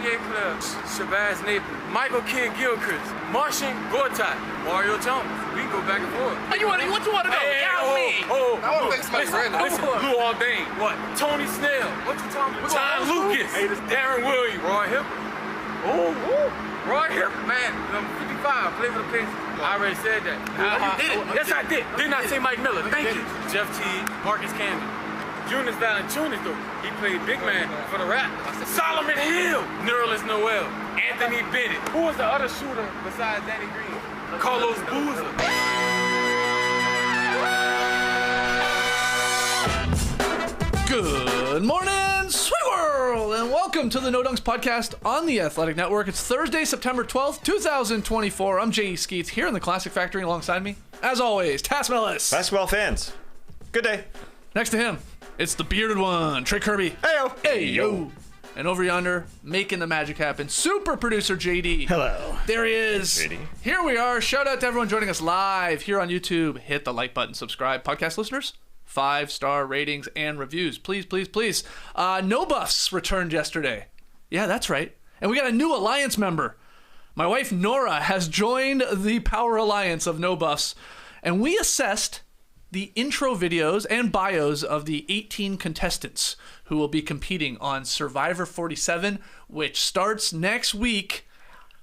NBA players, Shabazz Napier, Michael Kidd-Gilchrist, Martian Gortat, Mario Chalmers. We can go back and forth. What you want to know? Hey, I want to make somebody random. Listen, Lou Aldain. What? Tony Snell. What you talking about? Tom Lucas. Hey, this Darren Williams. Roy Hibbert. Roy Hibbert, man. Number 55. Play for the Pacers. I already said that. You did it. Yes, I did. Didn't I say Mike Miller? Thank you. Jeff Teague, Marcus Camden. Jonas Valanciunas, though. He played big man for the Raptors. Solomon Hill. Nerlens Noel. Anthony Bennett. Who was the other shooter besides Danny Green? Carlos Boozer. Good morning, sweet world, and welcome to the No Dunks podcast on the Athletic Network. It's Thursday, September 12th, 2024. I'm J.E. Skeets here in the Classic Factory alongside me, as always, Tass Mellis. Basketball fans, good day. Next to him, it's the bearded one, Trey Kirby. Heyo. Heyo. And over yonder, making the magic happen, super producer JD. Hello. There he is. JD. Here we are. Shout out to everyone joining us live here on YouTube. Hit the like button, subscribe. Podcast listeners, 5-star ratings and reviews. Please, please, please. No Buffs returned yesterday. Yeah, that's right. And we got a new Alliance member. My wife, Nora, has joined the Power Alliance of No Buffs. And we assessed the intro videos and bios of the 18 contestants who will be competing on Survivor 47, which starts next week.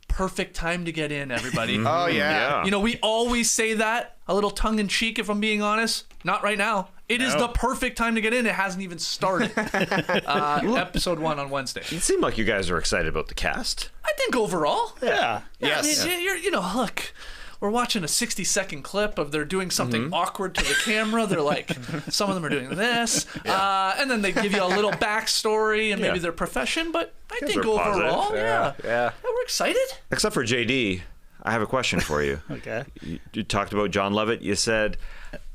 Perfect time to get in, everybody. Oh, yeah. You know, we always say that, a little tongue-in-cheek, if I'm being honest. Not right now. It is the perfect time to get in. It hasn't even started. Episode 1 on Wednesday. It seemed like you guys are excited about the cast. I think overall. Yeah. Yes. I mean, you know, look. We're watching a 60-second clip of they're doing something awkward to the camera. They're like, some of them are doing this. And then they give you a little backstory and maybe their profession. But I think overall, yeah, we're excited. Except for JD, I have a question for you. Okay. You talked about John Lovett. You said,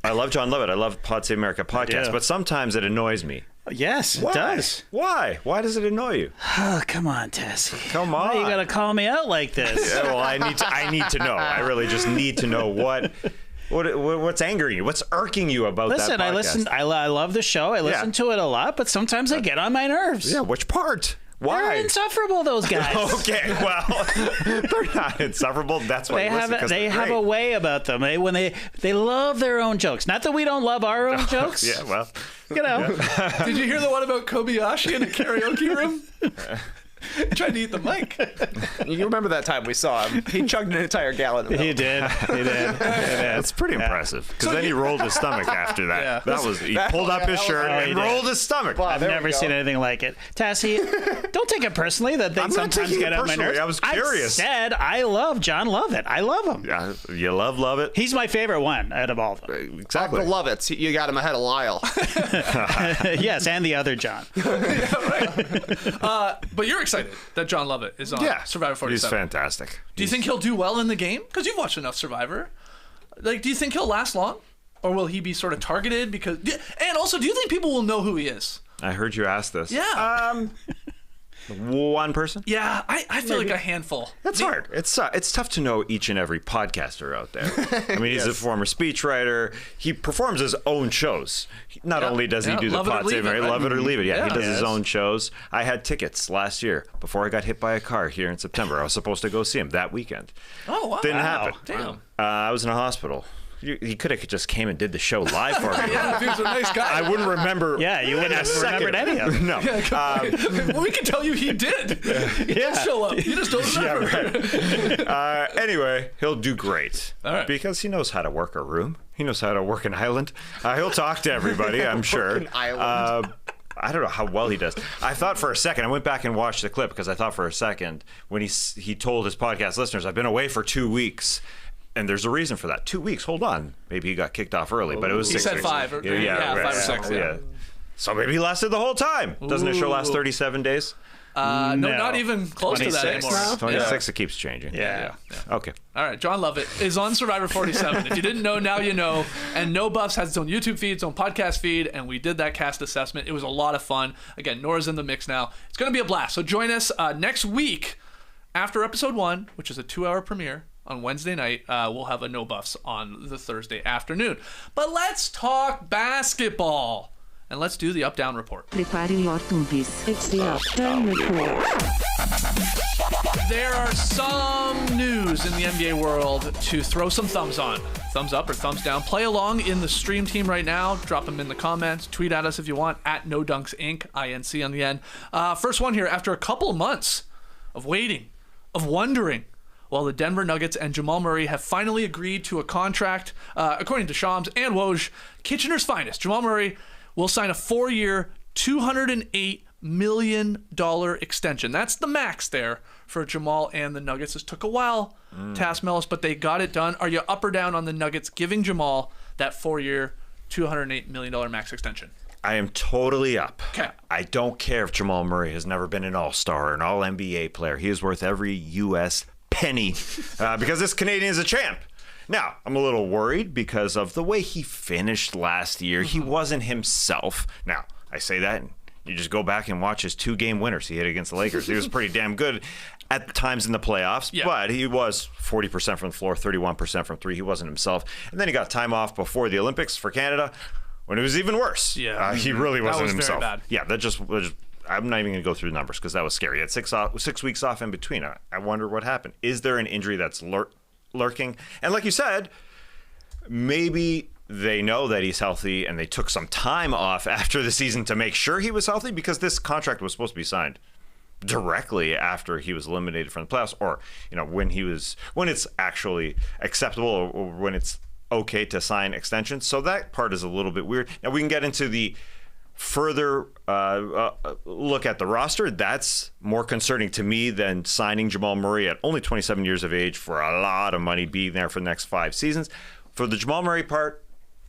I love John Lovett. I love Pod Save America podcast, but sometimes it annoys me. Yes, it does. Why? Why does it annoy you? Oh, come on, Tessie. Come on. Why you gotta call me out like this? Yeah, well, I need to know. I really just need to know what's angering you. What's irking you about that podcast? I love the show. I listen to it a lot, but sometimes they get on my nerves. Yeah, which part? Why? They're insufferable, those guys. Okay, well, they're not insufferable. That's why they have a way about them. They love their own jokes. Not that we don't love our own jokes. Yeah, well, you know. Yeah. Did you hear the one about Kobayashi in a karaoke room? He tried to eat the mic. You remember that time we saw him? He chugged an entire gallon of milk. He did. That's pretty impressive. Because then he rolled his stomach after that. He pulled up his shirt and rolled his stomach. I've never seen anything like it. Tassie, don't take it personally that they sometimes get on my nerves. I was curious. I said I love John Lovett. I love him. Yeah, you love it. He's my favorite one out of all of them. Exactly. Of the Lovets, you got him ahead of Lyle. Yes, and the other John. But you're excited that John Lovett is on Survivor 47. He's fantastic. Do you think he'll do well in the game? Because you've watched enough Survivor. Like, do you think he'll last long? Or will he be sort of targeted? And also, do you think people will know who he is? I heard you ask this. Yeah. One person? Yeah, I feel like a handful. That's hard. It's tough to know each and every podcaster out there. I mean, he's a former speechwriter. He performs his own shows. Not only does he do the Pod Save America, Love It or Leave It. Yeah, he does his own shows. I had tickets last year before I got hit by a car here in September. I was supposed to go see him that weekend. Oh, wow. Didn't happen. Damn. I was in a hospital. He could have just came and did the show live for me. Yeah, he was a nice guy. I wouldn't remember. Yeah, you wouldn't have remembered any of them. No. Well, we can tell you he did. He did show up. You just don't remember. Yeah, right. Anyway, he'll do great. All right. Because he knows how to work a room. He knows how to work an island. He'll talk to everybody, I'm sure. An island. I don't know how well he does. I thought for a second, I went back and watched the clip because I thought for a second when he told his podcast listeners, I've been away for 2 weeks. And there's a reason for that. 2 weeks. Hold on. Maybe he got kicked off early, but it was 6 weeks. He said 5. Yeah, 5 or 6. Yeah. So maybe he lasted the whole time. Doesn't the show last 37 days? No, not even close to that anymore. Now? 26. It keeps changing. Yeah. Okay. All right. John Lovett is on Survivor 47. If you didn't know, now you know. And No Buffs has its own YouTube feed, its own podcast feed, and we did that cast assessment. It was a lot of fun. Again, Nora's in the mix now. It's going to be a blast. So join us next week after episode 1, which is a 2-hour premiere. On Wednesday night, we'll have a No Buffs on the Thursday afternoon. But let's talk basketball. And let's do the up-down report. Prepare your tumpies. It's the up-down report. there are some news in the NBA world to throw some thumbs on. Thumbs up or thumbs down. Play along in the stream team right now. Drop them in the comments. Tweet at us if you want, at NoDunksInc, INC on the end. First one here. After a couple of months of waiting, of wondering, well, the Denver Nuggets and Jamal Murray have finally agreed to a contract. According to Shams and Woj, Kitchener's finest, Jamal Murray will sign a 4-year, $208 million extension. That's the max there for Jamal and the Nuggets. This took a while to ask Mellis, but they got it done. Are you up or down on the Nuggets giving Jamal that 4-year, $208 million max extension? I am totally up. Okay. I don't care if Jamal Murray has never been an all-star or an all-NBA player. He is worth every U.S. penny because this Canadian is a champ. Now, I'm a little worried because of the way he finished last year. He wasn't himself. Now, I say that, and you just go back and watch his 2-game winners he hit against the Lakers. He was pretty damn good at times in the playoffs, but he was 40% from the floor, 31% from three. He wasn't himself. And then he got time off before the Olympics for Canada when it was even worse. Yeah. He really wasn't Very himself. bad. Yeah, that just was. I'm not even going to go through the numbers because that was scary. He had 6 weeks off in between. I wonder what happened. Is there an injury that's lurking? And like you said, maybe they know that he's healthy and they took some time off after the season to make sure he was healthy, because this contract was supposed to be signed directly after he was eliminated from the playoffs, or when it's actually acceptable, or when it's okay to sign extensions. So that part is a little bit weird. Now we can get into the further look at the roster. That's more concerning to me than signing Jamal Murray at only 27 years of age for a lot of money, being there for the next 5 seasons. For the Jamal Murray part,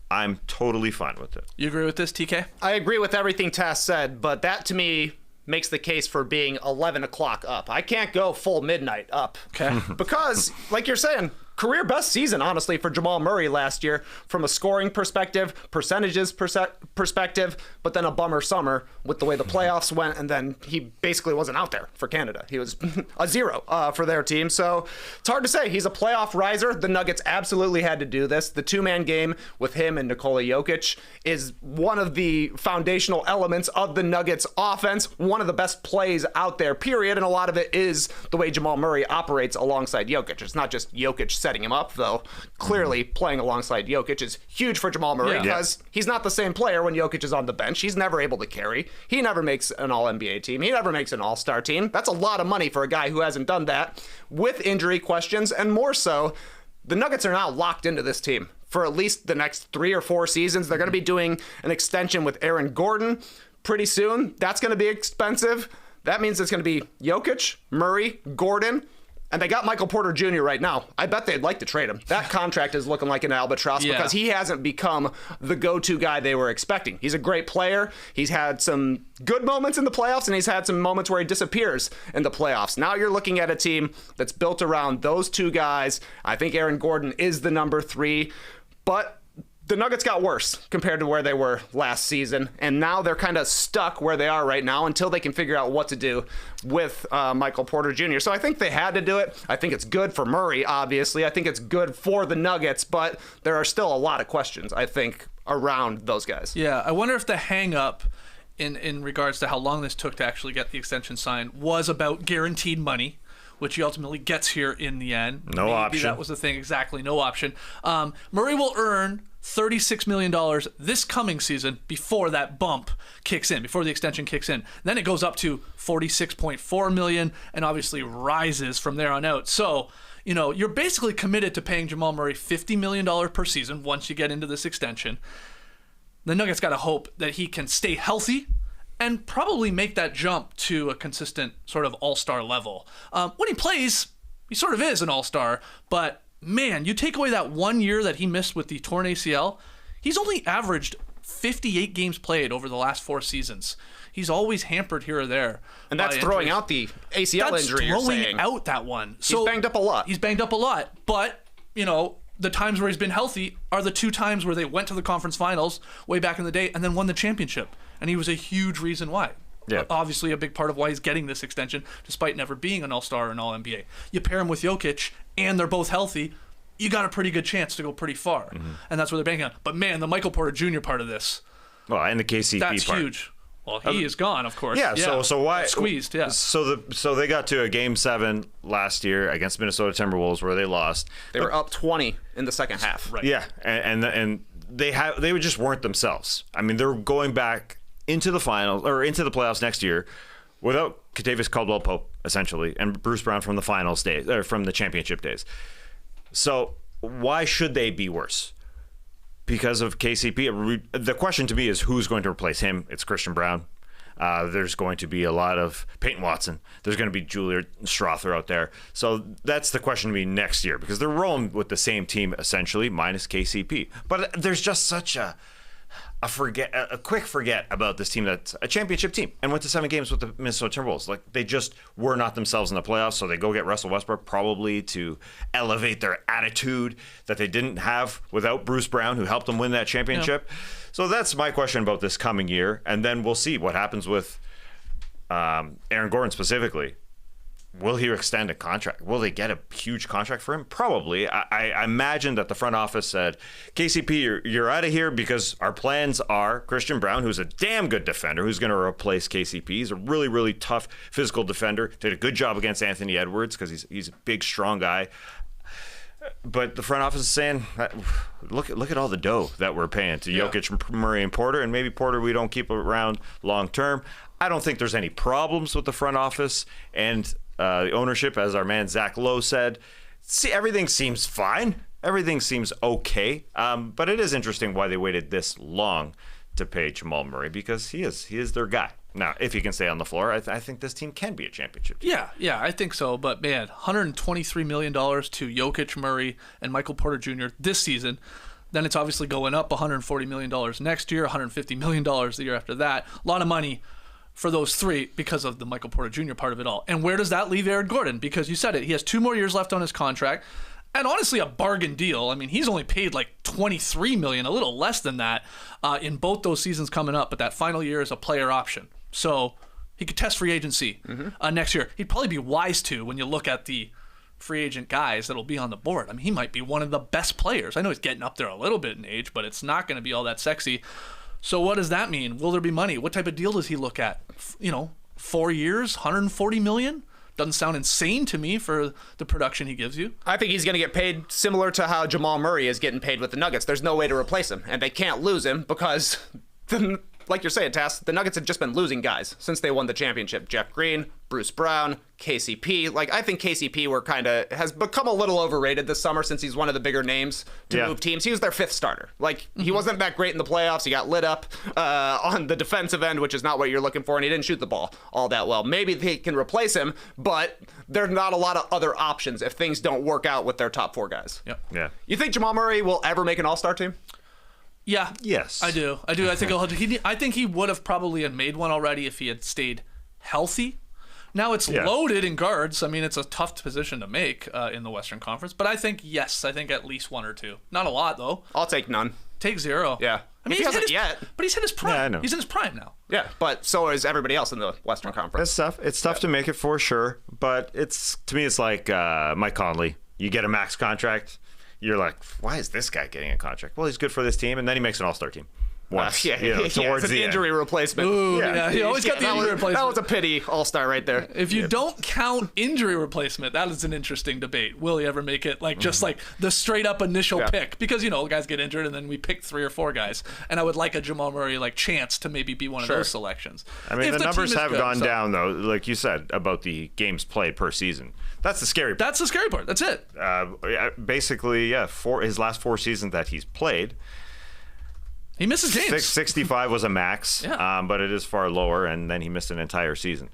I'm totally fine with it. You agree with this, TK? I agree with everything Tass said, but that to me makes the case for being 11 o'clock up. I can't go full midnight up. Okay. Because, like you're saying, career best season, honestly, for Jamal Murray last year from a scoring perspective, percentages perspective, but then a bummer summer with the way the playoffs went, and then he basically wasn't out there for Canada. He was a zero for their team, so it's hard to say. He's a playoff riser. The Nuggets absolutely had to do this. The two-man game with him and Nikola Jokic is one of the foundational elements of the Nuggets offense, one of the best plays out there, period, and a lot of it is the way Jamal Murray operates alongside Jokic. It's not just Jokic setting him up, though. Clearly, playing alongside Jokic is huge for Jamal Murray because he's not the same player when Jokic is on the bench. He's never able to carry. He never makes an All-NBA team. He never makes an All-Star team. That's a lot of money for a guy who hasn't done that with injury questions, and more so, the Nuggets are now locked into this team for at least the next 3 or 4 seasons. They're going to be doing an extension with Aaron Gordon pretty soon. That's going to be expensive. That means it's going to be Jokic, Murray, Gordon, and they got Michael Porter Jr. right now. I bet they'd like to trade him. That contract is looking like an albatross because he hasn't become the go-to guy they were expecting. He's a great player. He's had some good moments in the playoffs, and he's had some moments where he disappears in the playoffs. Now you're looking at a team that's built around those two guys. I think Aaron Gordon is the number 3, but the Nuggets got worse compared to where they were last season, and now they're kind of stuck where they are right now until they can figure out what to do with Michael Porter Jr. So I think they had to do it. I think it's good for Murray, obviously. I think it's good for the Nuggets, but there are still a lot of questions, I think, around those guys. Yeah, I wonder if the hang-up in regards to how long this took to actually get the extension signed was about guaranteed money, which he ultimately gets here in the end. No option. That was the thing. Exactly, no option. Murray will earn $36 million this coming season before that bump kicks in, before the extension kicks in. Then it goes up to $46.4 million and obviously rises from there on out. So, you're basically committed to paying Jamal Murray $50 million per season once you get into this extension. The Nuggets got to hope that he can stay healthy and probably make that jump to a consistent sort of all-star level. When he plays, he sort of is an all-star, but man, you take away that 1 year that he missed with the torn ACL, he's only averaged 58 games played over the last 4 seasons. He's always hampered here or there. And that's throwing out the ACL injury, you're saying. That's throwing out that one. He's banged up a lot. He's banged up a lot. But, the times where he's been healthy are the 2 times where they went to the conference finals way back in the day and then won the championship. And he was a huge reason why. Yeah. Obviously a big part of why he's getting this extension, despite never being an all-star or an all-NBA. You pair him with Jokic, and they're both healthy, you got a pretty good chance to go pretty far. Mm-hmm. And that's what they're banking on. But man, the Michael Porter Jr. part of this. Well, and the KCP that's part. Huge. Well, he is gone, of course. Yeah. So why squeezed? Yeah. So they got to a Game 7 last year against Minnesota Timberwolves where they lost. They were up 20 in the second half. Right. Yeah, and they just weren't themselves. I mean, they're going back into the finals or into the playoffs next year without Kentavious Caldwell-Pope essentially and Bruce Brown from the finals days or from the championship days. So why should they be worse? Because of KCP. The question to me is who's going to replace him? It's Christian Brown. There's going to be a lot of Peyton Watson. There's going to be Julia Strother out there. So that's the question to me next year because they're rolling with the same team essentially minus KCP. But there's just such a quick forget about this team that's a championship team and went to 7 games with the Minnesota Timberwolves. Like they just were not themselves in the playoffs, so they go get Russell Westbrook probably to elevate their attitude that they didn't have without Bruce Brown, who helped them win that championship. Yeah. So that's my question about this coming year, and then we'll see what happens with Aaron Gordon specifically. Will he extend a contract? Will they get a huge contract for him? Probably. I imagine that the front office said, KCP, you're out of here because our plans are Christian Brown, who's a damn good defender, who's going to replace KCP. He's a really, really tough physical defender. Did a good job against Anthony Edwards because he's a big, strong guy. But the front office is saying, look at all the dough that we're paying to Jokic, Murray, and Porter, and maybe Porter we don't keep around long term. I don't think there's any problems with the front office and the ownership, as our man Zach Lowe said. See, everything seems fine. Everything seems okay. But it is interesting why they waited this long to pay Jamal Murray because he is their guy. Now, if he can stay on the floor, I think this team can be a championship team. Yeah, I think so. But man, $123 million to Jokic, Murray, and Michael Porter Jr. this season. Then it's obviously going up $140 million next year, $150 million the year after that. A lot of money for those three because of the Michael Porter Jr. part of it all. And where does that leave Aaron Gordon? Because you said it, he has 2 more years left on his contract. And honestly, a bargain deal. I mean, he's only paid like $23 million, a little less than that, in both those seasons coming up. But that final year is a player option. So he could test free agency next year. He'd probably be wise to when you look at the free agent guys that'll be on the board. I mean, he might be one of the best players. I know he's getting up there a little bit in age, but it's not going to be all that sexy. So what does that mean? Will there be money? What type of deal does he look at? 4 years, $140 million? Doesn't sound insane to me for the production he gives you. I think he's going to get paid similar to how Jamal Murray is getting paid with the Nuggets. There's no way to replace him, and they can't lose him because, like you're saying, Tass, the Nuggets have just been losing guys since they won the championship. Jeff Green, Bruce Brown, KCP. Like, I think KCP has become a little overrated this summer since he's one of the bigger names to move teams. He was their 5th starter. Like, he wasn't that great in the playoffs. He got lit up on the defensive end, which is not what you're looking for, and he didn't shoot the ball all that well. Maybe they can replace him, but there's not a lot of other options if things don't work out with their top 4 guys. Yep. Yeah. You think Jamal Murray will ever make an all-star team? Yeah. Yes. I do. I think he would have probably made one already if he had stayed healthy. Now it's loaded in guards. I mean, it's a tough position to make in the Western Conference. But I think at least 1 or 2. Not a lot, though. I'll take none. Take 0. Yeah. I mean, he hasn't yet. But he's hit his prime. Yeah, I know. He's in his prime now. Yeah, but so is everybody else in the Western Conference. It's tough. It's tough to make it for sure. But to me, it's like Mike Conley. You get a max contract. You're like, why is this guy getting a contract? Well, he's good for this team, and then he makes an all-star team. Once, it's an injury replacement. Ooh, yeah. He always got the injury replacement. That was a pity all-star right there. If you don't count injury replacement, that is an interesting debate. Will he ever make it just like the straight-up initial pick? Because, guys get injured, and then we pick 3 or 4 guys. And I would like a Jamal Murray chance to maybe be one of those selections. I mean, the numbers have gone down, though, like you said, about the games played per season. That's the scary part. That's the scary part. That's it. Basically, his last 4 seasons that he's played, he misses games. 65 was a max, but it is far lower, and then he missed an entire season.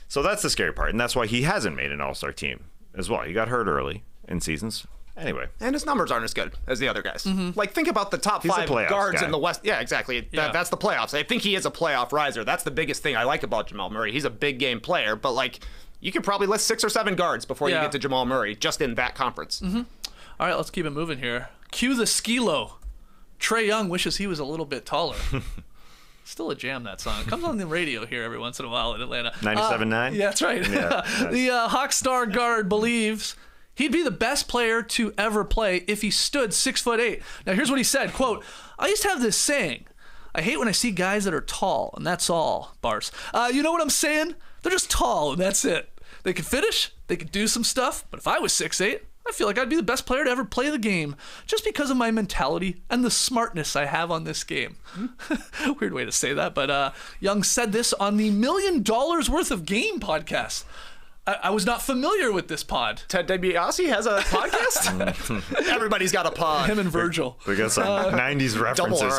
So that's the scary part, and that's why he hasn't made an all-star team as well. He got hurt early in seasons. Anyway. And his numbers aren't as good as the other guys. Mm-hmm. Like, think about the top 5 guards in the West. Yeah, exactly. That's the playoffs. I think he is a playoff riser. That's the biggest thing I like about Jamal Murray. He's a big game player, but, you could probably list 6 or 7 guards before you get to Jamal Murray, just in that conference. Mm-hmm. All right, let's keep it moving here. Cue the skilo. Trae Young wishes he was a little bit taller. Still a jam, that song. It comes on the radio here every once in a while in Atlanta. 97.9? Yeah, that's right. Yeah, nice. The Hawkstar guard believes he'd be the best player to ever play if he stood 6'8". Now, here's what he said, quote, I used to have this saying. I hate when I see guys that are tall, and that's all, Bars. You know what I'm saying? They're just tall, and that's it. They can finish, they can do some stuff, but if I was 6'8", I feel like I'd be the best player to ever play the game just because of my mentality and the smartness I have on this game. Weird way to say that, but Young said this on the $1 Million Worth of Game podcast. I was not familiar with this pod. Ted DiBiase has a podcast? Everybody's got a pod. Him and Virgil. We got some 90s references.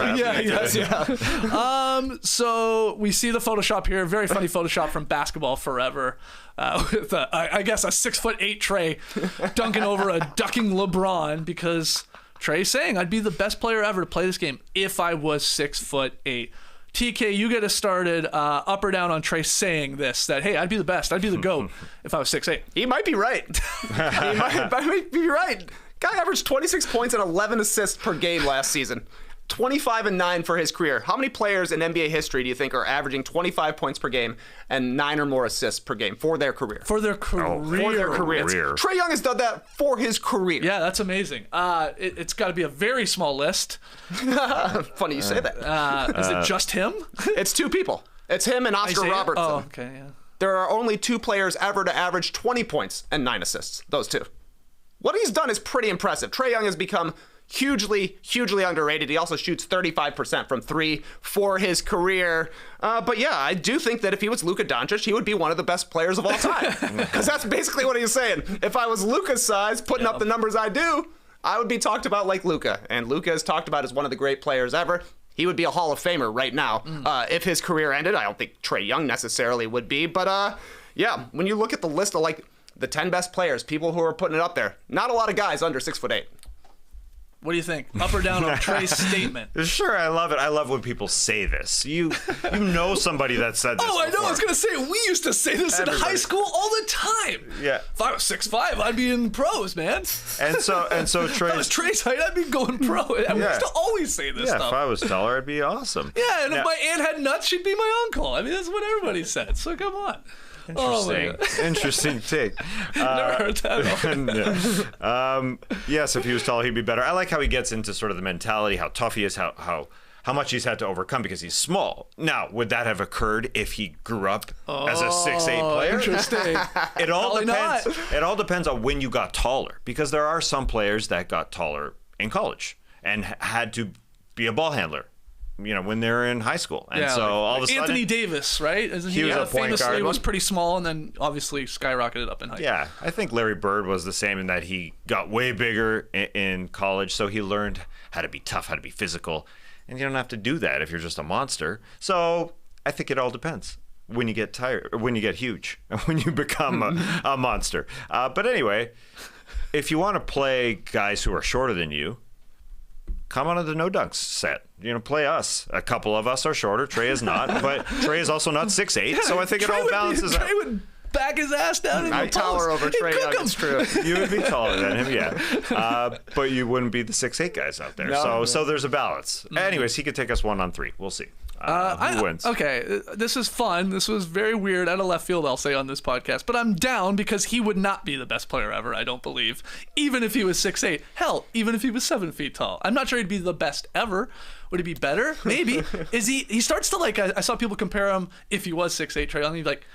So we see the Photoshop here. Very funny Photoshop from Basketball Forever. With, I guess, a 6'8" Trae dunking over a ducking LeBron because Trae's saying I'd be the best player ever to play this game if I was 6'8". TK, you get us started. Up or down on Trae saying this, that, hey, I'd be the best. I'd be the GOAT if I was 6'8". He might be right. He might be right. Guy averaged 26 points and 11 assists per game last season. 25-9 for his career. How many players in NBA history do you think are averaging 25 points per game and 9 or more assists per game for their career? For their career. For their careers. Trae Young has done that for his career. Yeah, that's amazing. It's got to be a very small list. Funny you say that. Is it just him? It's 2 people. It's him and Oscar Robertson. Oh, okay, yeah. There are only 2 players ever to average 20 points and 9 assists. Those 2. What he's done is pretty impressive. Trae Young has become hugely underrated. He also shoots 35% from 3 for his career. But yeah, I do think that if he was Luka Doncic, he would be one of the best players of all time. Because that's basically what he's saying. If I was Luka's size, putting up the numbers I do, I would be talked about like Luka. And Luka is talked about as one of the great players ever. He would be a Hall of Famer right now. If his career ended, I don't think Trae Young necessarily would be. But yeah, when you look at the list of like the 10 best players, people who are putting it up there, not a lot of guys under 6'8". What do you think? Up or down on Trae's statement? Sure, I love it. I love when people say this. You know somebody that said this. Oh, I know. Before. I was going to say, we used to say this in high school all the time. Yeah. If I was 6'5", I'd be in the pros, man. And so Trae. If I was Trae's height, I'd be going pro. I used to always say this stuff. If I was taller, I'd be awesome. Yeah, and if my aunt had nuts, she'd be my uncle. I mean, that's what everybody said. So come on. Interesting take. Never heard that at all. Yes, if he was tall, he'd be better. I like how he gets into sort of the mentality, how tough he is, how much he's had to overcome because he's small. Now, would that have occurred if he grew up as a 6'8" player? Interesting. It all depends. It all depends on when you got taller, because there are some players that got taller in college and had to be a ball handler. When they're in high school. And so all of a sudden... Anthony Davis, right? Isn't he was a point famously guard. Was pretty small and then obviously skyrocketed up in height. Yeah, I think Larry Bird was the same in that he got way bigger in college, so he learned how to be tough, how to be physical, and you don't have to do that if you're just a monster. So I think it all depends when you get tired, when you get huge, when you become a monster. But anyway, if you want to play guys who are shorter than you, come on to the No Dunks set. Play us. A couple of us are shorter. Trae is not, but Trae is also not 6'8", so I think it all balances out. Trae would back his ass down in the post. I tower over Trae Young, it's true. You would be taller than him, yeah. But you wouldn't be the 6'8" guys out there. So there's a balance. Anyways, he could take us 1-on-3. We'll see. Who wins? Okay, this is fun. This was very weird, out of left field, I'll say, on this podcast. But I'm down because he would not be the best player ever, I don't believe. Even if he was 6'8". Hell, even if he was 7 feet tall. I'm not sure he'd be the best ever. Would he be better? Maybe. He starts to like, I saw people compare him, if he was 6'8", Trae Young, he'd be like,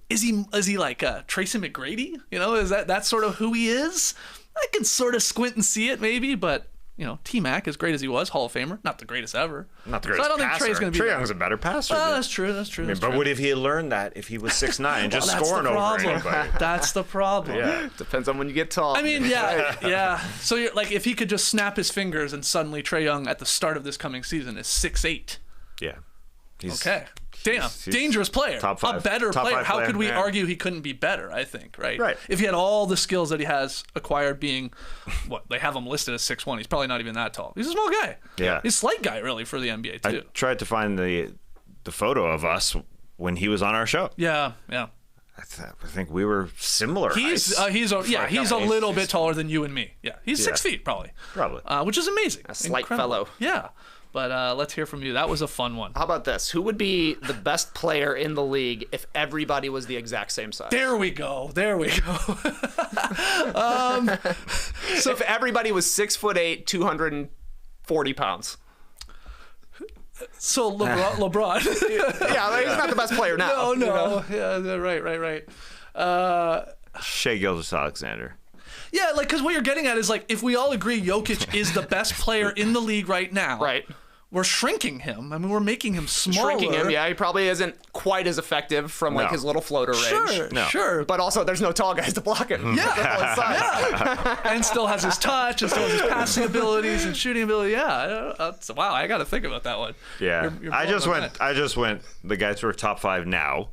is he like Tracy McGrady? Is that's sort of who he is? I can sort of squint and see it maybe, but T-Mac, as great as he was, Hall of Famer, not the greatest ever. Not the greatest passer. I don't think Trae's going to be. Trae Young's a better passer. Well, that's true. But would he learned that if he was 6'9", just scoring over anybody? That's the problem. Yeah, depends on when you get tall. I mean, yeah. So you're like, if he could just snap his fingers and suddenly Trae Young at the start of this coming season is 6'8". Yeah. Okay. Damn, dangerous player. Top 5. A better top player. 5 How could we yeah. argue he couldn't be better, I think, right? Right. If he had all the skills that he has acquired being, they have him listed as 6'1". He's probably not even that tall. He's a small guy. Yeah. He's a slight guy, really, for the NBA, too. I tried to find the photo of us when he was on our show. Yeah. I think we were similar. He's a little bit taller than you and me. Yeah, he's 6 feet, probably. Which is amazing. A slight Incredible. fellow. Yeah. But let's hear from you. That was a fun one. How about this? Who would be the best player in the league if everybody was the exact same size? There we go. So if everybody was 6'8", 240 pounds. So LeBron. Yeah, he's not the best player now. No. Yeah, right. Shai Gilgeous-Alexander. Yeah, like, because what you're getting at is, like, if we all agree Jokic is the best player in the league right now, right? We're shrinking him. I mean, we're making him smaller. Shrinking him, yeah. He probably isn't quite as effective from like his little floater range. Sure. But also, there's no tall guys to block him. Yeah. And still has his touch, and still has his passing abilities and shooting ability. Yeah. Wow, I got to think about that one. Yeah. I just went. The guys who are top 5 now.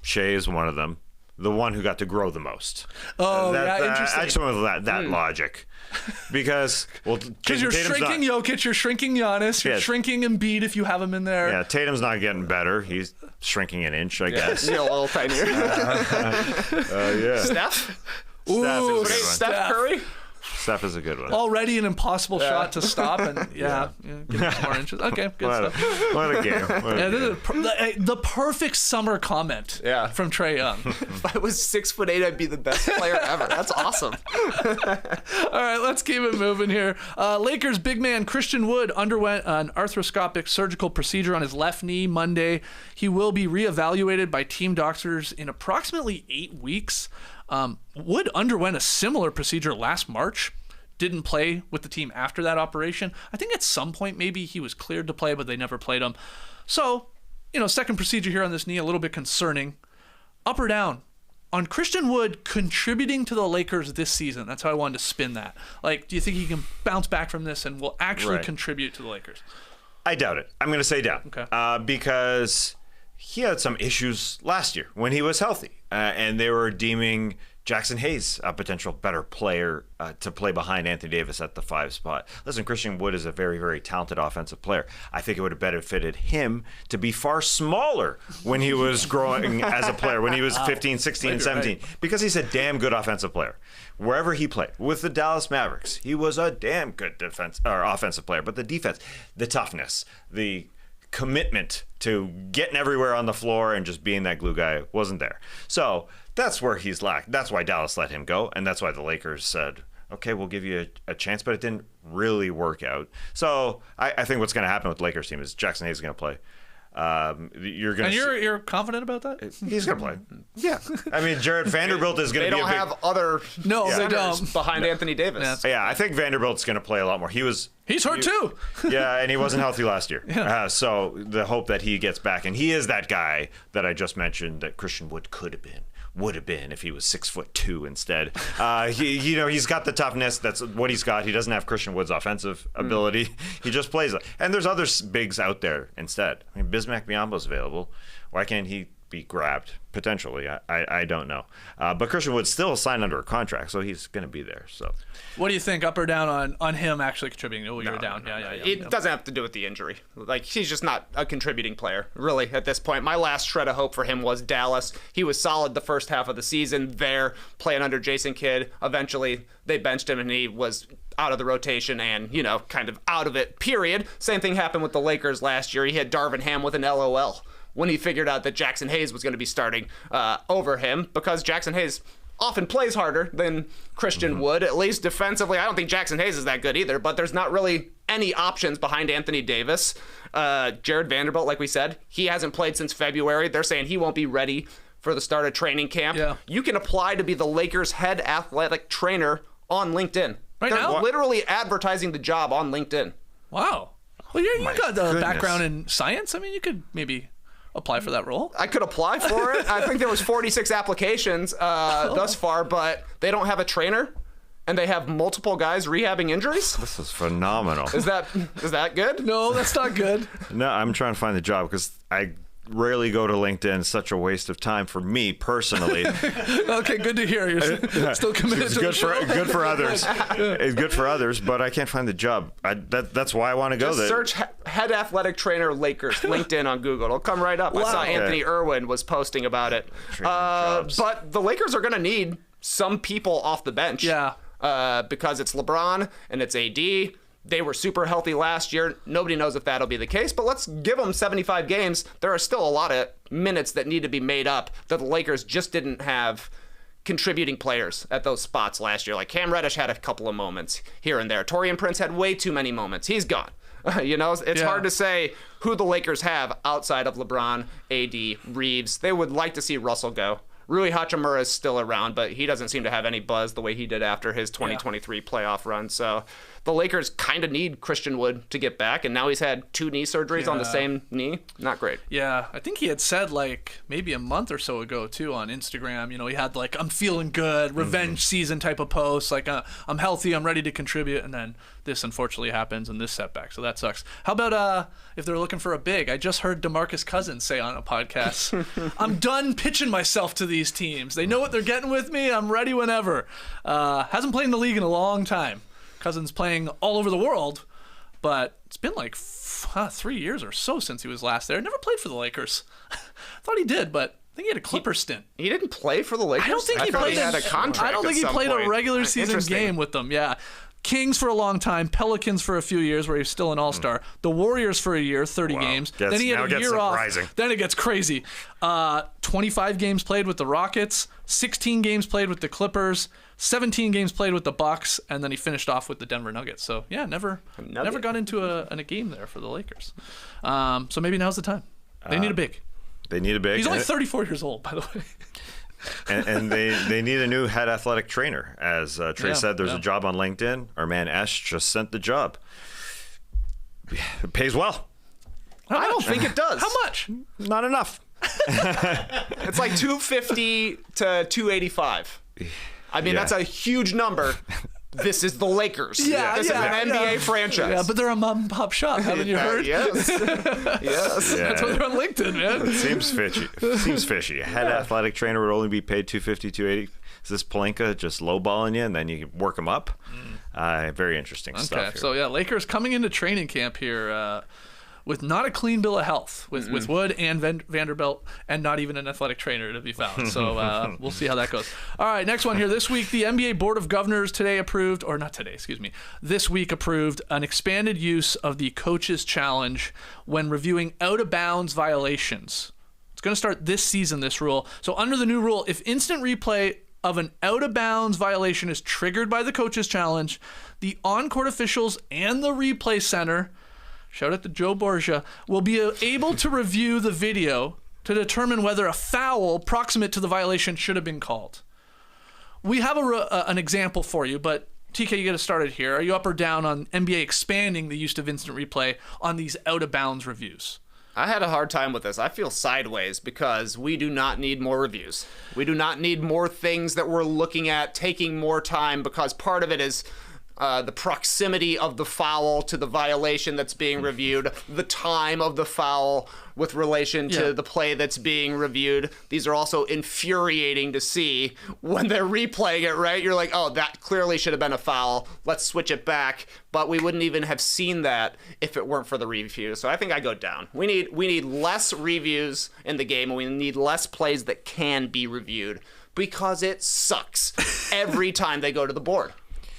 Shai is one of them. The one who got to grow the most. Interesting. I just went with that logic. Because you're shrinking Jokic, you're shrinking Giannis, you're shrinking Embiid if you have him in there. Yeah, Tatum's not getting better. He's shrinking an inch, I guess. Yeah, a little tinier. Steph? Ooh, Steph Curry? Steph is a good one. Already an impossible shot to stop, and give him some more inches. Okay, good stuff. What a game. The perfect summer comment from Trae Young. If I was 6'8", I'd be the best player ever. That's awesome. All right, let's keep it moving here. Lakers big man Christian Wood underwent an arthroscopic surgical procedure on his left knee Monday. He will be reevaluated by team doctors in approximately 8 weeks. Wood underwent a similar procedure last March. Didn't play with the team after that operation. I think at some point maybe he was cleared to play, but they never played him. So, second procedure here on this knee, a little bit concerning. Up or down on Christian Wood contributing to the Lakers this season? That's how I wanted to spin that. Like, do you think he can bounce back from this and will actually contribute to the Lakers? I doubt it. I'm going to say down. Okay. Because he had some issues last year when he was healthy, and they were deeming Jackson Hayes a potential better player to play behind Anthony Davis at the 5 spot. Listen, Christian Wood is a very, very talented offensive player. I think it would have benefited him to be far smaller when he was growing as a player, when he was 15, 16, and 17, because he's a damn good offensive player. Wherever he played, with the Dallas Mavericks, he was a damn good offensive player. But the defense, the toughness, the commitment to getting everywhere on the floor and just being that glue guy wasn't there. So that's where he's lacked. That's why Dallas let him go, and that's why the Lakers said, okay, we'll give you a chance, but it didn't really work out. So I think what's going to happen with the Lakers team is Jackson Hayes is going to play. You're confident about that? He's gonna play. Yeah, I mean, Jared Vanderbilt is gonna. They don't have other they don't behind Anthony Davis. Yeah, I think Vanderbilt's gonna play a lot more. He's hurt too. Yeah, and he wasn't healthy last year. So the hope that he gets back, and he is that guy that I just mentioned that Christian Wood would have been if he was 6'2" instead. He's got the toughness. That's what he's got. He doesn't have Christian Wood's offensive ability. He just plays it. And there's other bigs out there instead. I mean, Bismack Biyombo's available. Why can't he be grabbed potentially? I don't know. But Christian Wood's still signed under a contract, so he's going to be there. So, what do you think, up or down on him actually contributing? Oh, you're down. Yeah. It doesn't have to do with the injury. Like, he's just not a contributing player, really, at this point. My last shred of hope for him was Dallas. He was solid the first half of the season there, playing under Jason Kidd. Eventually, they benched him, and he was out of the rotation and, kind of out of it, period. Same thing happened with the Lakers last year. He had Darvin Ham with an LOL when he figured out that Jackson Hayes was going to be starting over him, because Jackson Hayes often plays harder than Christian Wood, at least defensively. I don't think Jackson Hayes is that good either, but there's not really any options behind Anthony Davis. Jared Vanderbilt, like we said, he hasn't played since February. They're saying he won't be ready for the start of training camp. Yeah. You can apply to be the Lakers' head athletic trainer on LinkedIn. Right They're now? literally advertising the job on LinkedIn. Wow. Well, you got the background in science. I mean, you could maybe apply for that role. I could apply for it. I think there was 46 applications thus far, but they don't have a trainer, and they have multiple guys rehabbing injuries. This is phenomenal. Is that good? No, that's not good. No, I'm trying to find the job because I rarely go to LinkedIn. It's such a waste of time for me personally. Okay, good to hear. You're still committed to the show. Good for others. It's good for others, but I can't find the job. That's why I want to go there. Search head athletic trainer Lakers LinkedIn on Google. It'll come right up. Wow. I saw Anthony Irwin was posting about it. But the Lakers are going to need some people off the bench. Yeah. Because it's LeBron and it's AD. They were super healthy last year. Nobody knows if that'll be the case, but let's give them 75 games. There are still a lot of minutes that need to be made up that the Lakers just didn't have contributing players at those spots last year. Like Cam Reddish had a couple of moments here and there. Taurean Prince had way too many moments. He's gone. It's hard to say who the Lakers have outside of LeBron, AD, Reeves. They would like to see Russell go. Rui Hachimura is still around, but he doesn't seem to have any buzz the way he did after his 2023 playoff run. So the Lakers kind of need Christian Wood to get back, and now he's had 2 knee surgeries on the same knee. Not great. Yeah, I think he had said like maybe a month or so ago too on Instagram, he had like, I'm feeling good, revenge season type of posts, like I'm healthy, I'm ready to contribute, and then this unfortunately happens in this setback, so that sucks. How about if they're looking for a big? I just heard DeMarcus Cousins say on a podcast, I'm done pitching myself to these teams. They know what they're getting with me. I'm ready whenever. Hasn't played in the league in a long time. Cousins playing all over the world, but it's been like 3 years or so since he was last there. Never played for the Lakers. Thought he did, but I think he had a Clipper stint. He didn't play for the Lakers? I don't think he played. He had a contract. I don't think he played a regular season game with them. Yeah. Kings for a long time, Pelicans for a few years where he was still an all-star, the Warriors for a year, 30 games. Then he had a year off. Then it gets crazy. 25 games played with the Rockets, 16 games played with the Clippers, 17 games played with the Bucks, and then he finished off with the Denver Nuggets. So, yeah, never got into a game there for the Lakers. So maybe now's the time. They need a big. They need a big. He's only 34 years old, by the way. and they need a new head athletic trainer. As Trae said, there's a job on LinkedIn. Our man Ash just sent the job. It pays well. I don't think it does. How much? Not enough. It's like $250 to $285. I mean, that's a huge number. This is the Lakers. This is an NBA franchise. Yeah, but they're a mom and pop shop. Haven't you heard? Yes. Yes. That's why they're on LinkedIn, man. It seems fishy. A head athletic trainer would only be paid $250, $280. Is this Pelinka just lowballing you and then you work him up? Very interesting stuff here. So, Lakers coming into training camp here with not a clean bill of health, with Wood and Vanderbilt, and not even an athletic trainer to be found. So we'll see how that goes. All right, next one here. This week, the NBA Board of Governors this week approved an expanded use of the Coach's Challenge when reviewing out-of-bounds violations. It's going to start this season, this rule. So under the new rule, if instant replay of an out-of-bounds violation is triggered by the Coach's Challenge, the on-court officials and the replay center, shout out to Joe Borgia, will be able to review the video to determine whether a foul proximate to the violation should have been called. We have an example for you, but TK, you get us started here. Are you up or down on NBA expanding the use of instant replay on these out-of-bounds reviews? I had a hard time with this. I feel sideways because we do not need more reviews. We do not need more things that we're looking at, taking more time, because part of it is the proximity of the foul to the violation that's being reviewed, the time of the foul with relation to the play that's being reviewed. These are also infuriating to see when they're replaying it, right? You're like, oh, that clearly should have been a foul. Let's switch it back. But we wouldn't even have seen that if it weren't for the review. So I think I go down. We need less reviews in the game, and we need less plays that can be reviewed because it sucks every time they go to the board.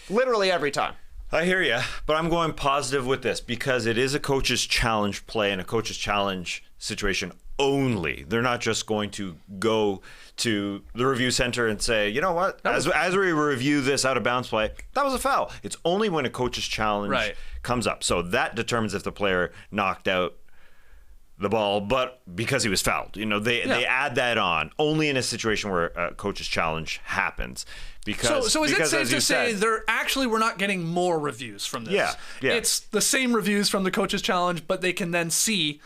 Literally every time. I hear you, but I'm going positive with this because it is a coach's challenge play and a coach's challenge situation only. They're not just going to go to the review center and say, you know what, as we review this out of bounds play, that was a foul. It's only when a coach's challenge comes up. So that determines if the player knocked out the ball, but because he was fouled. They add that on only in a situation where a coach's challenge happens. So is it safe to say we're not getting more reviews from this? Yeah. It's the same reviews from the coach's challenge, but they can then see,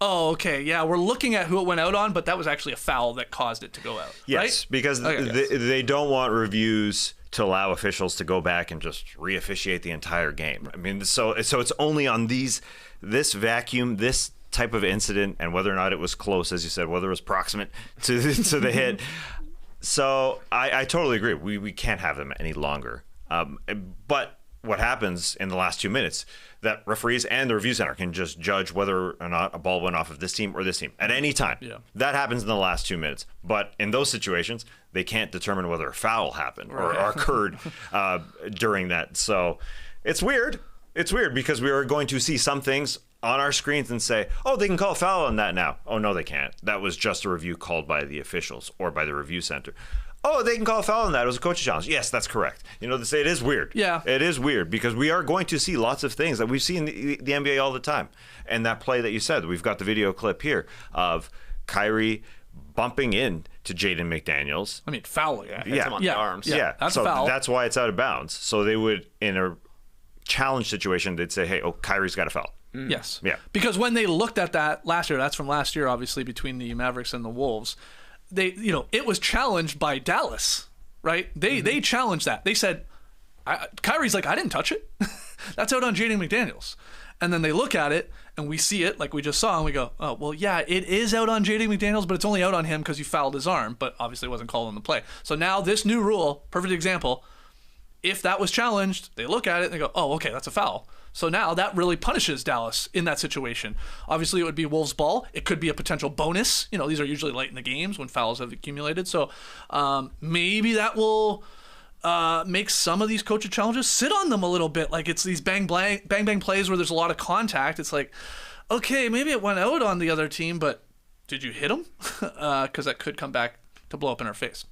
oh, okay, we're looking at who it went out on, but that was actually a foul that caused it to go out. Yes, right? Because they don't want reviews to allow officials to go back and just re-officiate the entire game. I mean, so it's only on this vacuum, this type of incident, and whether or not it was close, as you said, whether it was proximate to the hit. So I totally agree. We can't have them any longer. But what happens in the last 2 minutes, that referees and the review center can just judge whether or not a ball went off of this team or this team at any time. Yeah. That happens in the last 2 minutes. But in those situations, they can't determine whether a foul happened or occurred during that. So it's weird. It's weird because we are going to see some things on our screens and say, oh, they can call a foul on that now. Oh, no, they can't. That was just a review called by the officials or by the review center. oh, they can call a foul on that. It was a coaching challenge. Yes, that's correct. You know, they say it is weird. Yeah. It is weird because we are going to see lots of things that we see in the NBA all the time. And that play that you said, we've got the video clip here of Kyrie bumping in to Jaden McDaniels. I mean, fouling. Hits him on the arms. Yeah. That's so a foul. that's why it's out of bounds. So they would, in a challenge situation, they'd say, hey, Kyrie's got a foul. Yes. Yeah. Because when they looked at that last year, that's from last year, obviously, between the Mavericks and the Wolves, it was challenged by Dallas, right? They challenged that. They said, Kyrie's like, I didn't touch it. That's out on Jaden McDaniels. And then they look at it, and we see it like we just saw, and we go, oh, well, yeah, it is out on Jaden McDaniels, but it's only out on him because you fouled his arm, but obviously it wasn't called on the play. So now this new rule, perfect example, if that was challenged, they look at it and they go, oh, okay, that's a foul. So now that really punishes Dallas in that situation. Obviously, it would be Wolves' ball. It could be a potential bonus. These are usually late in the games when fouls have accumulated. So maybe that will make some of these coaching challenges sit on them a little bit. Like it's these bang plays where there's a lot of contact. It's like, okay, maybe it went out on the other team, but did you hit them? Because that could come back to blow up in our face.